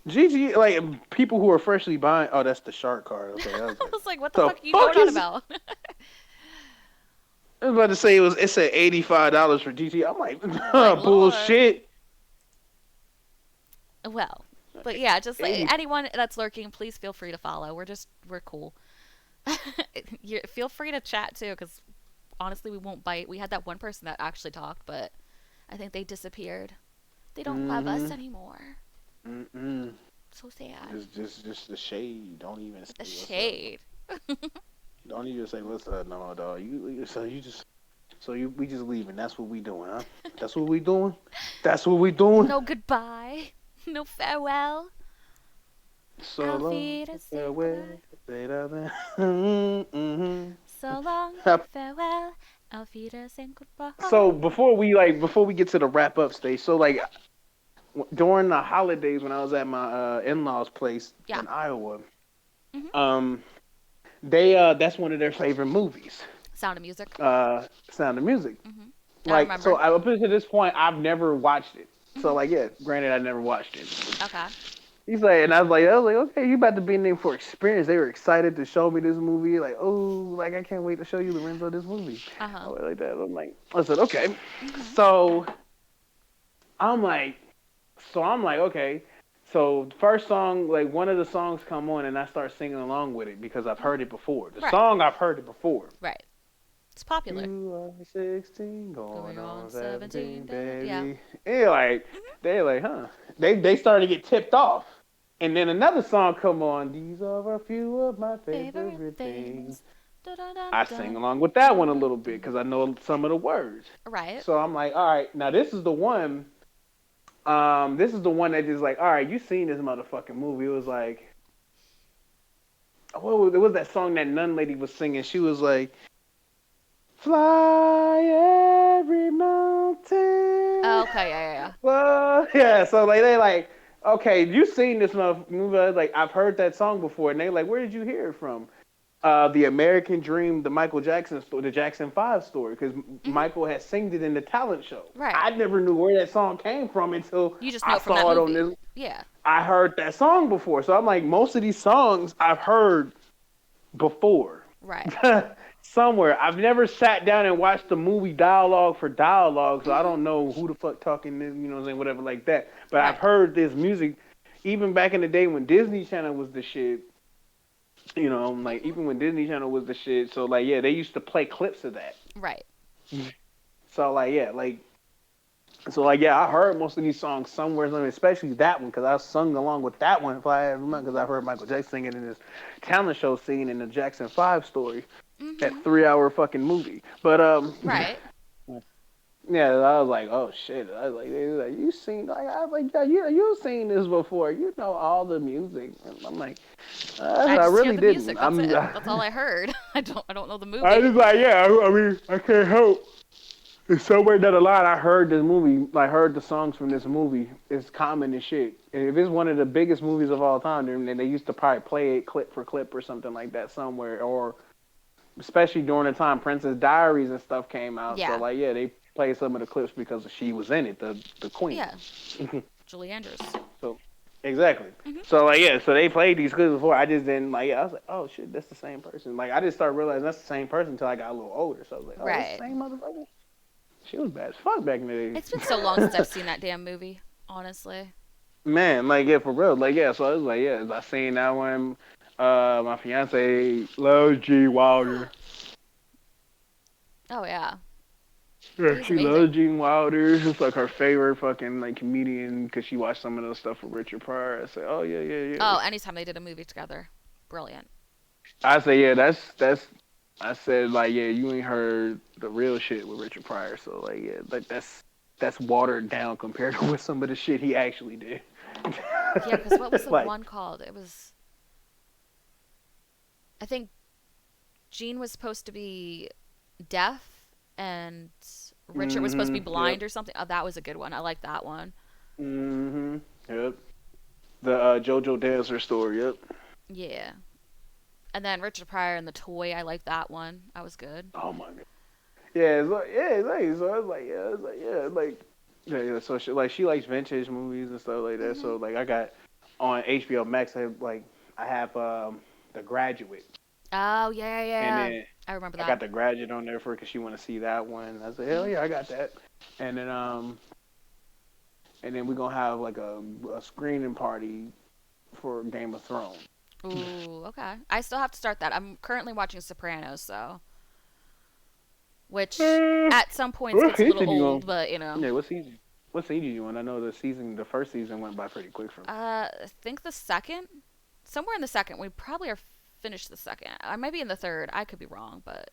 GTA? Like people who are freshly buying. Oh, that's the shark card. Okay, I was I like, was like, what the the fuck are you fuck going on is? about? I was about to say it said $85 for GTA. I'm My like, lord. bullshit. Well, but yeah, just like 80. anyone that's lurking, please feel free to follow. We're cool. Feel free to chat too, because honestly, we won't bite. We had that one person that actually talked, but I think they disappeared. They don't love us Mm-hmm. anymore. Mm-mm. So sad. Just the shade. Don't even say The what's up. shade. Don't even say what's up, no, dog. You just we just leaving. That's what we doing, huh? That's what we doing. That's what we doing. No goodbye. No farewell. So Auf long, Wiedersehen, farewell. goodbye. Say that then. Mm-hmm. So long, farewell. Auf Wiedersehen, So goodbye. before we get to the wrap up stage, so like during the holidays when I was at my in-laws' place Yeah. in Iowa, hmm um, they that's one of their favorite movies. Sound of Music. Sound of Music. hmm I Like, so remember. up until this point, I've never watched it. So hmm like, yeah, granted, I never watched it. Okay. He's like, and I was like, okay, you about to be in there for experience. They were excited to show me this movie. Like, oh, like I can't wait to show you Lorenzo this movie. Uh huh. Oh, like that. I said, okay. hmm So I'm like, I'm like, okay. So first song, like one of the songs come on, and I start singing along with it because I've heard it before. The Right. song I've heard it before. Right. It's popular. You are 16, Going going on on 17. 17, Yeah. baby. And they're like, huh? They started to get tipped off. And then another song come on. These are a few of my Favorite favorite things. things. Dun, dun, dun, I sing dun, along with that dun, one a dun, little bit dun. because I know some of the words. Right. So I'm like, all right, now this is the one. This is the one that just like, all right, you seen this motherfucking movie? It was like, it was that song that nun lady was singing? She was like, fly every Oh, mountain. okay. Yeah. Yeah. Well, yeah. So like they like, okay, you seen this movie? Like I've heard that song before, and they like, where did you hear it from? The American Dream, the Michael Jackson story, the Jackson 5 story, because Yeah. hmm Michael had singed it in the talent show. Right. I never knew where that song came from until You just know I it from that saw it on movie. this. Yeah. I heard that song before, so I'm like, most of these songs I've heard before. Right. Somewhere. I've never sat down and watched the movie dialogue for dialogue, so I hmm don't know who the fuck talking this, what I'm saying, whatever like that. But I've Right. heard this music even back in the day when Disney Channel was the shit. Like hmm even when Disney Channel was the shit. So like yeah, they used to play clips of that. Right. So like yeah, yeah, I heard most of these songs somewhere, especially that one because I sung along with that one if I remember because I've heard Michael Jackson singing in his talent show singing in the Jackson 5 story, that hmm 3 hour fucking movie. But Right. Yeah, I was like, oh shit. I was like, they was like, you seen? Like, I was like, yeah, you've seen this before. You know all the music. And I'm like, I I just hear really the didn't. music. That's it. That's all I heard. I don't know the I movie. just like, yeah. I mean, I can't help. It's somewhere down the line I heard this movie, like heard the songs from this movie. It's common and shit. And if it's one of the biggest movies of all time, then they used to probably play it clip for clip or something like that somewhere, or especially during the time Princess Diaries and stuff came out. So Yeah. like, yeah, they played some of the clips because she was in it, the queen. Yeah. Julie Andrews. So exactly. Hmm. So like, yeah, so they played these clips before. I just didn't like. Yeah, I was like, oh shit, that's the same person. Like I just started realizing that's the same person until I got a little older. So I was like, oh, it's the Right. same motherfucker. She was bad as fuck back in the day. It's been so long since I've seen that damn movie. Honestly. Man, like yeah, for real. Like yeah, so I was like, yeah, I seen that one. My fiance loves G Wilder. Oh yeah. Yeah, He's she loves amazing. Gene Wilder. It's like her favorite fucking like comedian because she watched some of those stuff with Richard Pryor. I said, oh yeah, yeah, yeah. Oh, anytime they did a movie together, brilliant. I say yeah, that's. I said like yeah, you ain't heard the real shit with Richard Pryor. So like yeah, like that's watered down compared to what some of the shit he actually did. Yeah, because what was the Like one called? It was. I think Gene was supposed to be deaf and Richard was supposed to be Yep. blind or something. Oh, that was a good one. I like that one. Yep. The JoJo Dancer story. Yep. Yeah. And then Richard Pryor and the Toy. I like that one. That was good. Oh my god. Yeah, it's like so I was like yeah, it's like yeah, like yeah, yeah. So she likes vintage movies and stuff like that. Hmm. So like I got on HBO Max. I have The Graduate, Oh yeah, yeah, and yeah. then I remember I that. got The Graduate on there for because she want to see that one. I said hell Hmm. yeah, I got that. And then we're gonna have like a screening party for Game of Thrones. Ooh, okay. I still have to start that. I'm currently watching Sopranos, so which Eh, at some points what gets a little season you old, on? but you know. Yeah, what season? What season you on? I know the first season went by pretty quick for me. I think the second, somewhere in the second. We probably are finished the second. I might be in the third. I could be wrong, but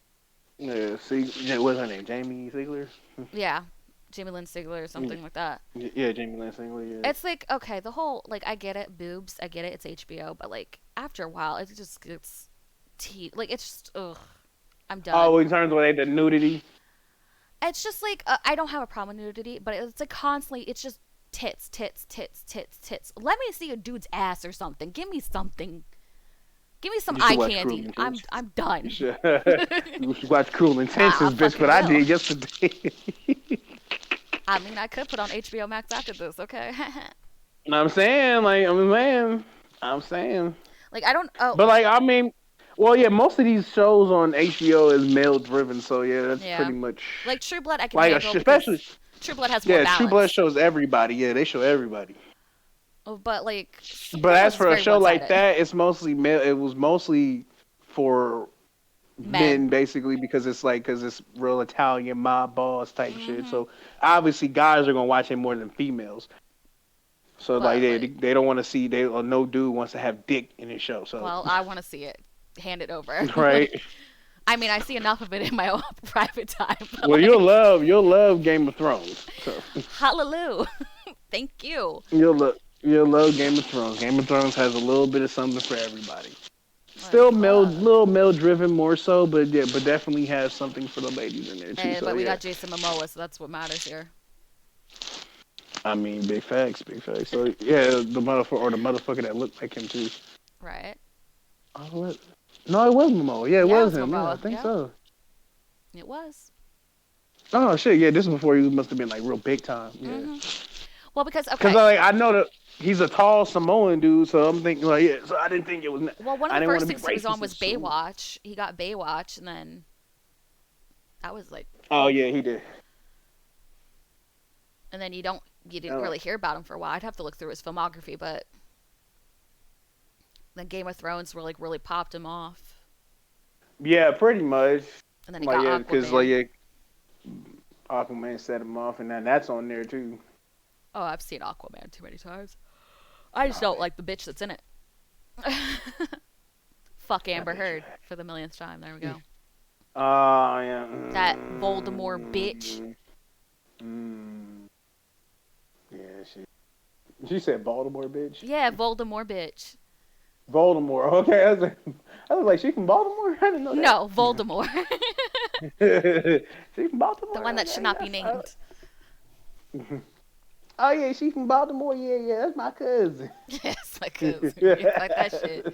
Yeah, see, yeah, what's her name? Jamie Sigler? yeah, Jamie Lynn Sigler or Yeah, something like that. yeah, Jamie Lynn Sigler. Yeah. It's like okay, the whole like I get it, boobs, I get it, it's HBO, but like after a while, it just gets like it's just ugh, I'm Oh, done. in terms of like the nudity. It's just like I don't have a problem with nudity, but it's like constantly, it's just tits, tits, tits, tits, tits. Let me see a dude's ass or something. Give me something. Give me some You should eye watch Cruel candy. Intentions. I'm You done. should. You should watch Cruel I Intentions, bitch. fucking What I will. did yesterday. I mean, I could put on HBO Max after this, okay? I'm saying, like, I'm saying. Like I don't. Oh But like, I mean, well, yeah, most of these shows on HBO is male driven, so yeah, that's yeah, pretty much like True Blood I can like, handle especially because True Blood has more yeah, True Blood balance. shows everybody. Yeah, they show everybody. Oh, but like But Sopranos as is for a very show one like sided. that, it's mostly male. It was mostly for Men. men, basically, because it's real Italian mob boss type shit. Mm-hmm. So obviously, guys are gonna watch it more than females. So like But they like, they don't want to see they or no dude wants to have dick in his show. So well, I want to see it. Hand it over. right. Like, I mean, I see enough of it in my own private time, Well, but like, you'll love Game of Thrones. So hallelujah. Thank you. you'll love Game of Thrones. Game of Thrones has a little bit of something for everybody. Like, Still little male driven more so, but yeah, but definitely has something for the ladies in there too. So but we yeah, got Jason Momoa, so that's what matters here. I mean big facts, big facts. So yeah, the motherfucker that looked like him too. Right? Oh, what? No, it was Momoa. Yeah, it Yeah, it was was him. Yeah, I Momoa. think Yep, so. it was. Oh shit, yeah, this is before he must have been like real big time. Yeah, Mm-hmm. Well, because because okay. I know that he's a tall Samoan dude, so I'm thinking like yeah. So I didn't think it was. Well, one of I the didn't want first to be things he was on racist and was assume. Baywatch. He got Baywatch, and then that was like, Oh oof. yeah, he did. And then you didn't Uh, really hear about him for a while. I'd have to look through his filmography, but then Game of Thrones really popped him off, yeah, pretty much. and then he Like got yeah, because like Aquaman. yeah, Aquaman set him off, and then that's on there too. Oh, I've seen Aquaman too many times. I just Oh, don't like the bitch that's in it. Fuck that Amber bitch. Heard for the millionth time. There we go. Oh yeah. That Voldemort bitch. Mm, yeah, she said Baltimore, bitch. Yeah, Voldemort, bitch. Baltimore. Okay, I was like, she from Baltimore. I didn't know that. No, Voldemort. She from The Baltimore. one that should Okay, not be named. oh yeah, she from Baltimore. Yeah, yeah, that's my cousin. Yes, my cousin. Yeah, like that shit.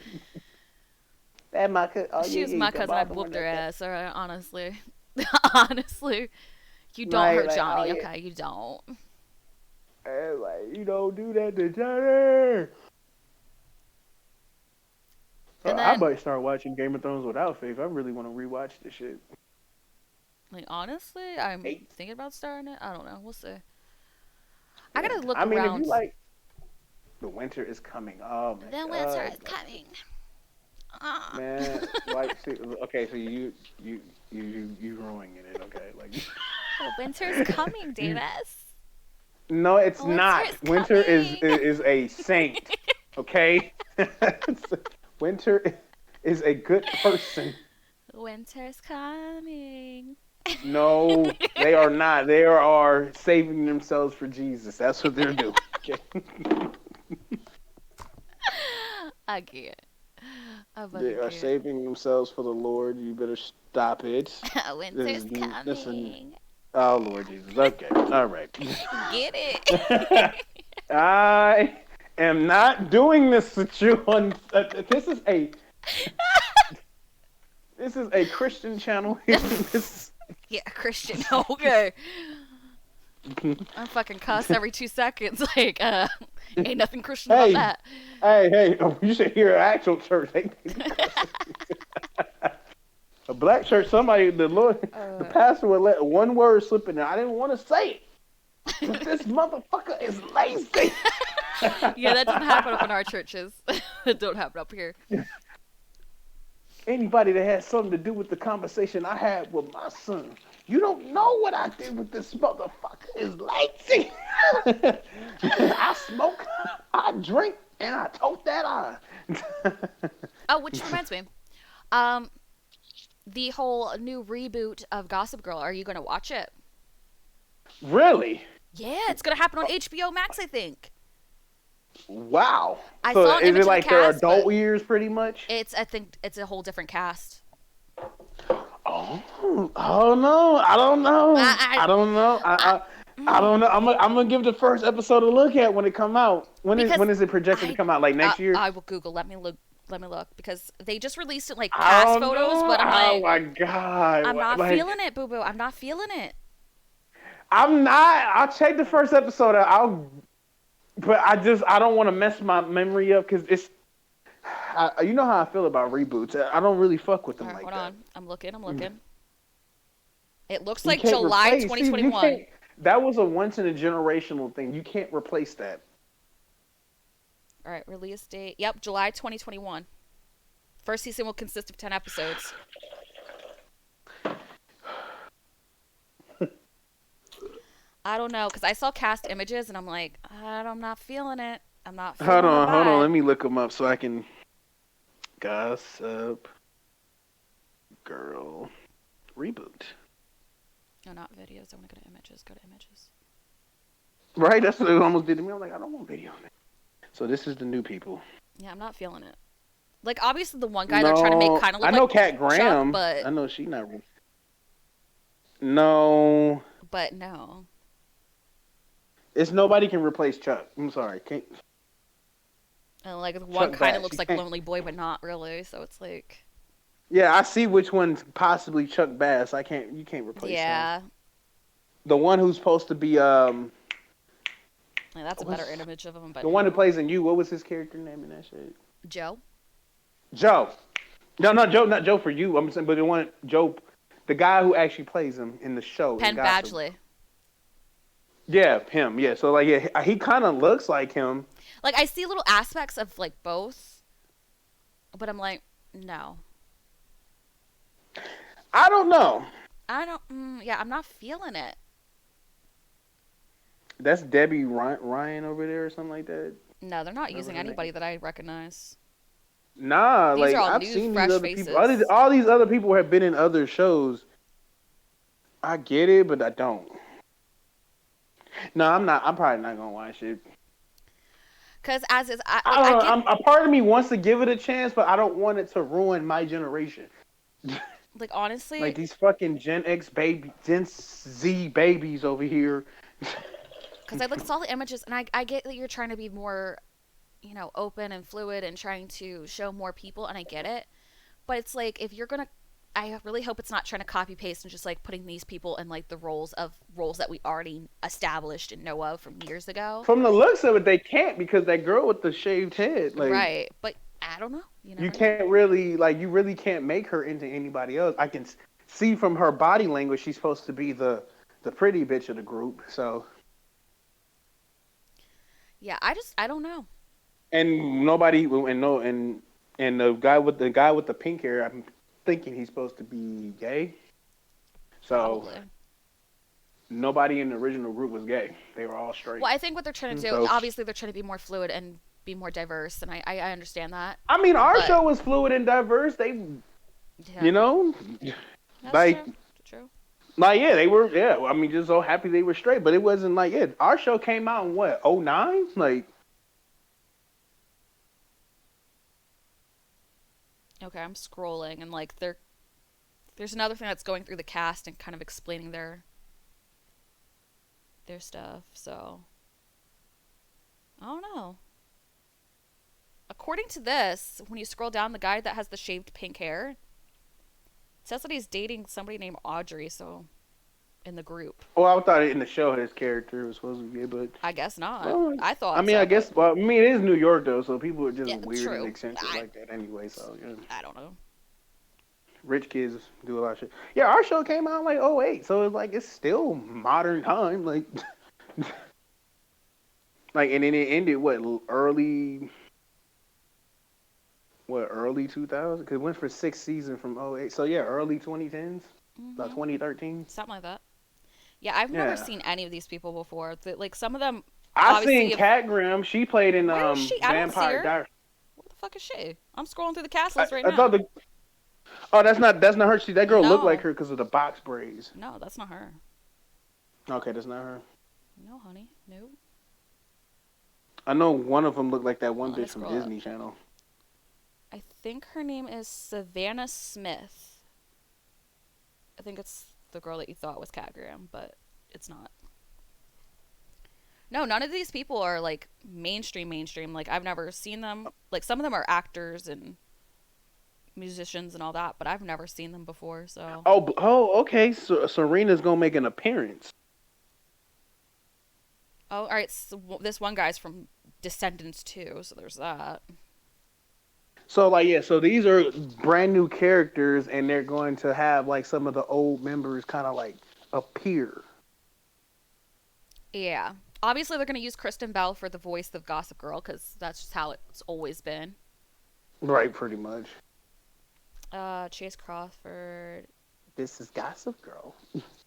That my cousin. Oh She yeah, was yeah, you my from cousin. I'd Baltimore. whooped her That. ass. All right, honestly. Honestly, you don't hurt Like, oh Johnny. yeah. Okay, you don't. And like, you don't do that to Johnny. And I then, might start watching Game of Thrones without Faith. I really want to rewatch this shit. like, honestly, I'm Hey, thinking about starting it. I don't know. We'll see. I yeah. gotta look I mean, if you around. like, the winter is coming. Oh my The winter god, is like, coming. Ah. man, like, see, okay, so you ruining it, okay? Like, The winter's coming, you, Davis. no, it's Winter not. is Winter coming. is a saint, okay? Winter is a good person. Winter's coming. No, they are not. They are saving themselves for Jesus. That's what they're doing. Okay. I can't. I They fucking are can't. saving themselves for the Lord. You better stop it. Winter's This is coming. oh Lord Jesus. Okay. All right. Get it? I am not doing this with you on this is a Christian channel. This Yeah, Christian. Okay. I fucking cuss every 2 seconds. Like, ain't nothing Christian about hey, that. hey, oh, you should hear an actual church. A black church, somebody, the pastor would let one word slip in there. I didn't want to say it, but this motherfucker is lazy. Yeah, that doesn't happen up in our churches. It don't happen up here. Anybody that had something to do with the conversation I had with my son, you don't know what I did with this motherfucker is lazy. I smoke, I drink, and I tote that on. Oh, which reminds me. Um, the whole new reboot of Gossip Girl. Are you gonna watch it? Really? Yeah, it's gonna happen on HBO Max, I think. Wow. I So saw an is image it of the like their cast, but adult years pretty much? I think it's a whole different cast. Oh no, I don't know. I, I don't know. I, I mm, don't know. I'm gonna give the first episode a look at when it come out. because When is it projected to come out? Like next year? I will Google. Let me look. Let me look because they just released it like I cast don't photos, know. but I'm Oh like, my god! I'm not Like feeling it, boo boo. I'm not feeling it. I'm not. I'll check the first episode out. But I don't want to mess my memory up because it's. You know how I feel about reboots. I don't really fuck with All them right, like hold that. on. I'm looking. I'm looking. It looks You like can't July replace. See, you 2021. can't. That was a once in a generational thing. You can't replace that. All right, release date. Yep, July 2021. First season will consist of 10 episodes. I don't know, because I saw cast images and I'm like, I'm not feeling it. I'm not feeling the Hold on. vibe. Let me look them up so I can. Gossip Girl reboot. No, not videos. I want to go to images. Go to images. Right, that's what it almost did to me. I'm like, I don't want video on it. So this is the new people. Yeah, I'm not feeling it. Like, obviously, the one guy they're trying to make No, kind of I look know like Kat Chuck, Graham. but I know she not. No, no. it's nobody can replace Chuck. I'm sorry, can't. And like the one Chuck kind of Bass. looks You like can't. Lonely Boy, but not really. So it's like, Yeah, I see which one's possibly Chuck Bass. I can't. You can't replace him. yeah, The one who's supposed to be like, that's a better image of him. But the one who no, plays in You. What was his character name in that shit? Joe. Joe. No, not Joe. Not Joe for You. I'm saying, but the one Joe, the guy who actually plays him in the show. In Penn Gotham. Badgley. Yeah, him. Yeah. So like, yeah, he kind of looks like him. Like I see little aspects of like both, but I'm like, no. I don't know. I don't. Yeah, I'm not feeling it. That's Debbie Ryan over there or something like that. No, they're not Remember using her name? anybody that I recognize. Nah, These like are all I've new, seen these fresh other faces. people. All these other people have been in other shows. I get it, but I don't. No, I'm not. I'm probably not gonna watch it. Because as is, I like don't I know. get A part of me wants to give it a chance, but I don't want it to ruin my generation. like honestly, Like these fucking Gen X baby, Gen Z babies over here. because I like saw the images and I get that you're trying to be more, open and fluid and trying to show more people, and I get it. But it's like if you're gonna, I really hope it's not trying to copy paste and just like putting these people in like the roles that we already established and know of from years ago. From the looks of it, they can't because that girl with the shaved head, like Right. But I don't know. You you never know. can't really, like you really can't make her into anybody else. I can see from her body language she's supposed to be the pretty bitch of the group. So Yeah, I don't know. and nobody and no and the guy with the pink hair, I'm thinking he's supposed to be gay. So Probably. nobody in the original group was gay. They were all straight. Well, I think what they're trying to do, So obviously, they're trying to be more fluid and be more diverse, and I understand that. I mean, our But show was fluid and diverse. They, yeah, you know, that's like true. True. yeah, they were yeah. I mean, just so happy they were straight, but it wasn't like yeah. Our show came out in what '09, like Okay, I'm scrolling, and like there's another thing that's going through the cast and kind of explaining their stuff. So I don't know. According to this, when you scroll down, the guy that has the shaved pink hair, it says that he's dating somebody named Audrey. So in the group, well, I thought in the show his character was supposed to be gay, but I guess not. well, I I thought mean, I so, but guess well, I mean, it is New York though, so people are just yeah, weird and true. eccentric I like that anyway. So yeah, I don't know. rich kids do a lot of shit. Yeah, our show came out in like '08, so it's like it's still modern time, like like and then it ended early 2000 because it went for 6 seasons from '08. So yeah, early 2010s, about Mhm. 2013. Something like that. Yeah, I've never Yeah, seen any of these people before. Like some of them, I seen obviously, have. Kat Graham. She played in Where is she? I don't see Vampire her. Diaries. Where the fuck is she? I'm scrolling through the cast I, list right I thought now. the oh that's not her. That girl looked like No, her because of the box braids. no, that's not her. Okay, that's not her. No, honey, no. I know one of them looked like that Well, one let me bitch from scroll up. Disney Channel. I think her name is Savannah Smith. I think it's the girl that you thought was Cat Graham, but it's not. No, none of these people are like mainstream. Like I've never seen them. Like some of them are actors and musicians and all that, but I've never seen them before. So, Okay. So Serena's gonna make an appearance. oh, all right. So this one guy's from Descendants too, so there's that. So like yeah, so these are brand new characters, and they're going to have like some of the old members kind of like appear. Yeah. Obviously, they're gonna use Kristen Bell for the voice of Gossip Girl because that's just how it's always been. Right, pretty much. Chase Crawford. This is Gossip Girl,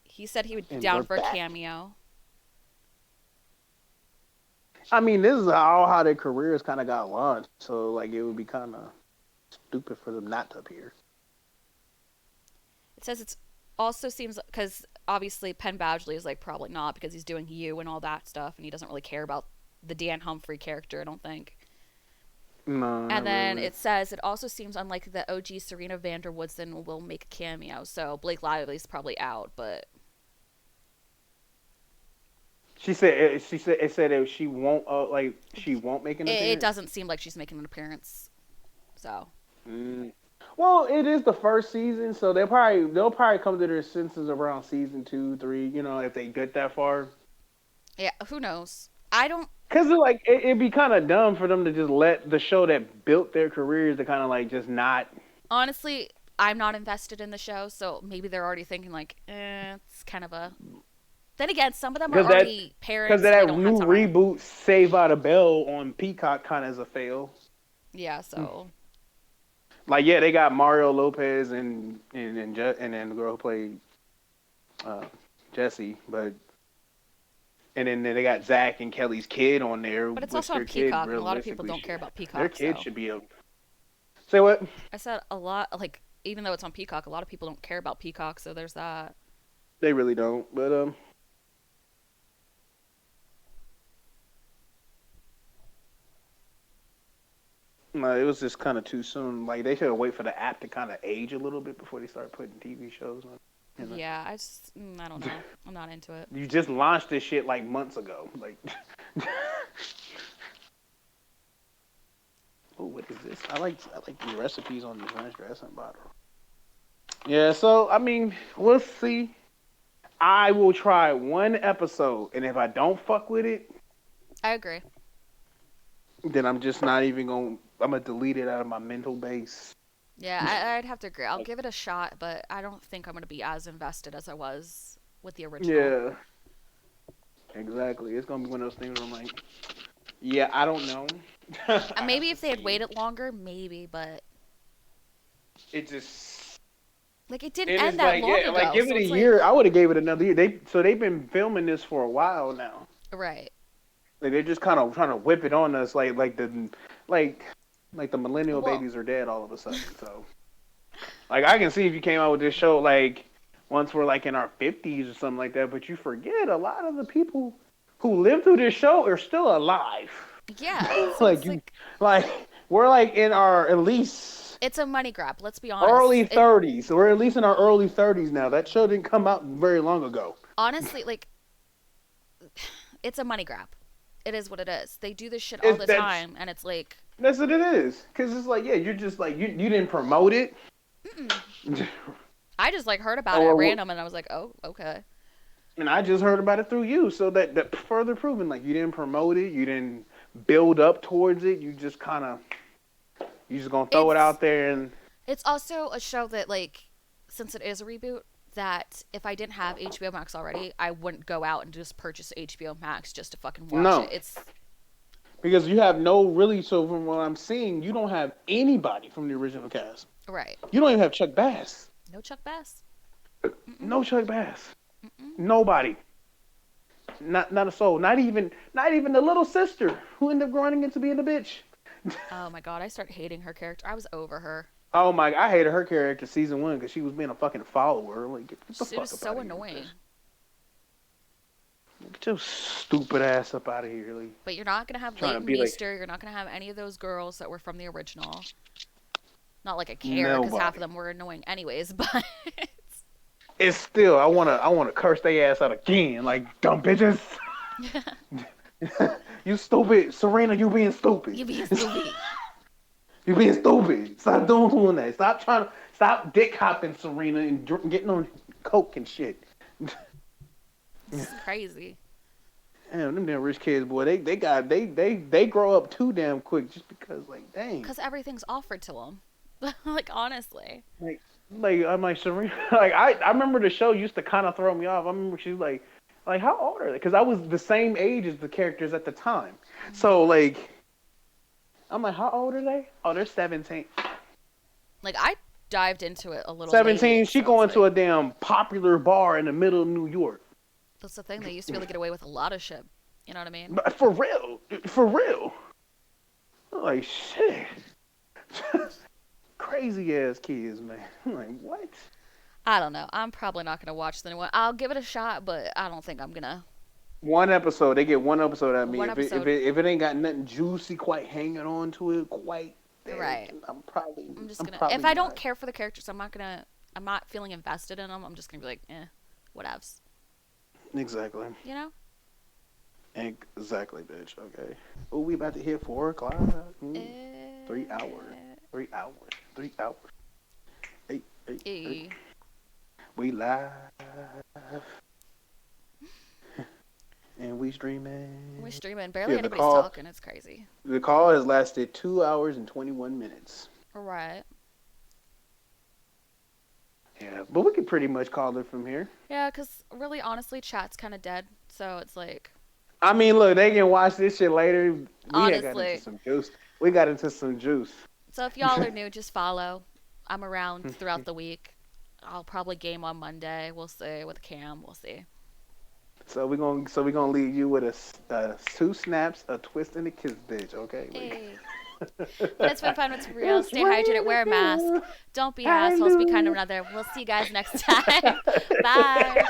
He said he would be and we're down for a back. cameo. I mean, this is how their careers kind of got launched. So like, it would be kind of stupid for them not to appear. It says it's also seems because obviously Penn Badgley is like probably not because he's doing You and all that stuff, and he doesn't really care about the Dan Humphrey character. I don't think. No, And not then really. it says it also seems unlikely that OG Serena Vanderwoodson will make a cameo. So Blake Lively's probably out, but She said it said that she won't make an it appearance. doesn't seem like she's making an appearance. So Mm. Well, it is the first season, so they'll probably come to their senses around season 2, 3. You know, if they get that far. yeah, who knows? I don't Cause like it'd be kind of dumb for them to just let the show that built their careers to kind of like just not. honestly. I'm not invested in the show, so maybe they're already thinking like, it's kind of a. Then again, some of them are Cause that already cause parents and they that don't have new time. reboot Save by the Bell on Peacock kind of is a fail. Yeah, so Like yeah, they got Mario Lopez and then the girl who played uh, Jesse, but and then they got Zach and Kelly's kid on there, but it's which also on their kid Peacock, and a lot of people realistically don't care should about their Peacock. kid So should be able. Say what? I said a lot. Like even though it's on Peacock, a lot of people don't care about Peacock. So there's that. They really don't, but No, it was just kind of too soon. Like they should have wait for the app to kind of age a little bit before they start putting TV shows on. You know, Yeah, I don't know. I'm not into it. you just launched this shit like months ago. Like, oh, what is this? I like the recipes on these ranch dressing bottle. Yeah, so I mean, we'll see. I will try one episode, and if I don't fuck with it, I agree. then I'm just not even gonna. I'm gonna delete it out of my mental base. Yeah, I'd have to agree. I'll give it a shot, but I don't think I'm gonna be as invested as I was with the original. Yeah, exactly. It's gonna be one of those things where I'm like, yeah, I don't know. And I maybe have to if they had see. waited longer, maybe, but It just. like it didn't It end is that like long yeah, like ago, give it so a it's like year. I would have gave it another year. They've been filming this for a while now. right. Like they're just kind of trying to whip it on us, like like the millennial Well, babies are dead all of a sudden. So like I can see if you came out with this show like once we're like in our 50s or something like that, but you forget a lot of the people who lived through this show are still alive. yeah. So like it's you, like like we're like in our at least it's a money grab. Let's be early honest. It 30s. We're at least in our early 30s now. That show didn't come out very long ago. honestly like it's a money grab. It is what it is. They do this shit all It's the that's time, and it's like, That's what it is. Cause it's like, yeah, you're just like you didn't promote it, mm-mm. I just like heard about it at or random, and I was like, oh, okay. and I just heard about it through you. So that further proving like you didn't promote it, you didn't build up towards it. You just kind of you just gonna throw it It's out there and it's also a show that like, since it is a reboot, that if I didn't have HBO Max already, I wouldn't go out and just purchase HBO Max just to fucking watch no, it. It's because you have no really. So from what I'm seeing, you don't have anybody from the original cast. right. You don't even have Chuck Bass. No Chuck Bass. Mm-mm. No Chuck Bass. Mm-mm. Nobody. Not a soul. Not even the little sister who ended up growing into being a bitch. Oh my god, I started hating her character. I was over her. Oh my! I hated her character season one because she was being a fucking follower. Like, get the She was fuck up so out of here with annoying. this. Get your stupid ass up out of here, like But you're not gonna have trying to Leighton be like Meester. You're not gonna have any of those girls that were from the original. Not like I care, because half of nobody. them were annoying anyways. But It's still I wanna curse their ass out again, like dumb bitches. You stupid, Serena. You being stupid. you being stupid. You being stupid. Stop doing that. Stop dick hopping, Serena, and getting on coke and shit. This is crazy. Damn, them damn rich kids, boy, they grow up too damn quick just because, like, dang. Because everything's offered to them. Like, honestly. Like I'm like Serena, like I remember the show used to kind of throw me off. I remember she's like how old are they? Because I was the same age as the characters at the time. So like, I'm like, how old are they? Oh, they're 17. Like, I dived into it a little 17. late, She so it's going to like, a damn popular bar in the middle of New York. that's the thing. They used to be able to get away with a lot of shit. You know what I mean? But for real, for real. I'm like shit. Crazy ass kids, man. I'm like, what? I don't know. I'm probably not going to watch the new one. I'll give it a shot, but I don't think I'm going to. One episode, they get one episode out of me. One episode. If it ain't got nothing juicy quite hanging on to it quite there, Right. I'm just I'm going to. probably If I don't not. care for the characters, I'm not feeling invested in them. I'm just going to be like, whatevs. Exactly. You know? Exactly, bitch. Okay. Oh, we about to hit 4 o'clock. Mm. 3 hours. 3 hours. 3 hours. Hey. We live. And we streaming. We're streaming. Barely Yeah, the anybody's call. talking. It's crazy. The call has lasted 2 hours and 21 minutes. Right. Yeah, but we could pretty much call it from here. Yeah, because really, honestly, chat's kind of dead. So it's like, I mean, look, they can watch this shit later. We had got honestly. into some juice. We got into some juice. So if y'all are new, just follow. I'm around throughout the week. I'll probably game on Monday. We'll see with Cam. We'll see. So we're gonna leave you with a 2 snaps, a twist, and a kiss, bitch. Okay. Hey. But it's been fun. It's real. It's Stay hydrated. Wear a mask. raining. Don't be assholes. Be kind to one another. We'll see you guys next time. Bye.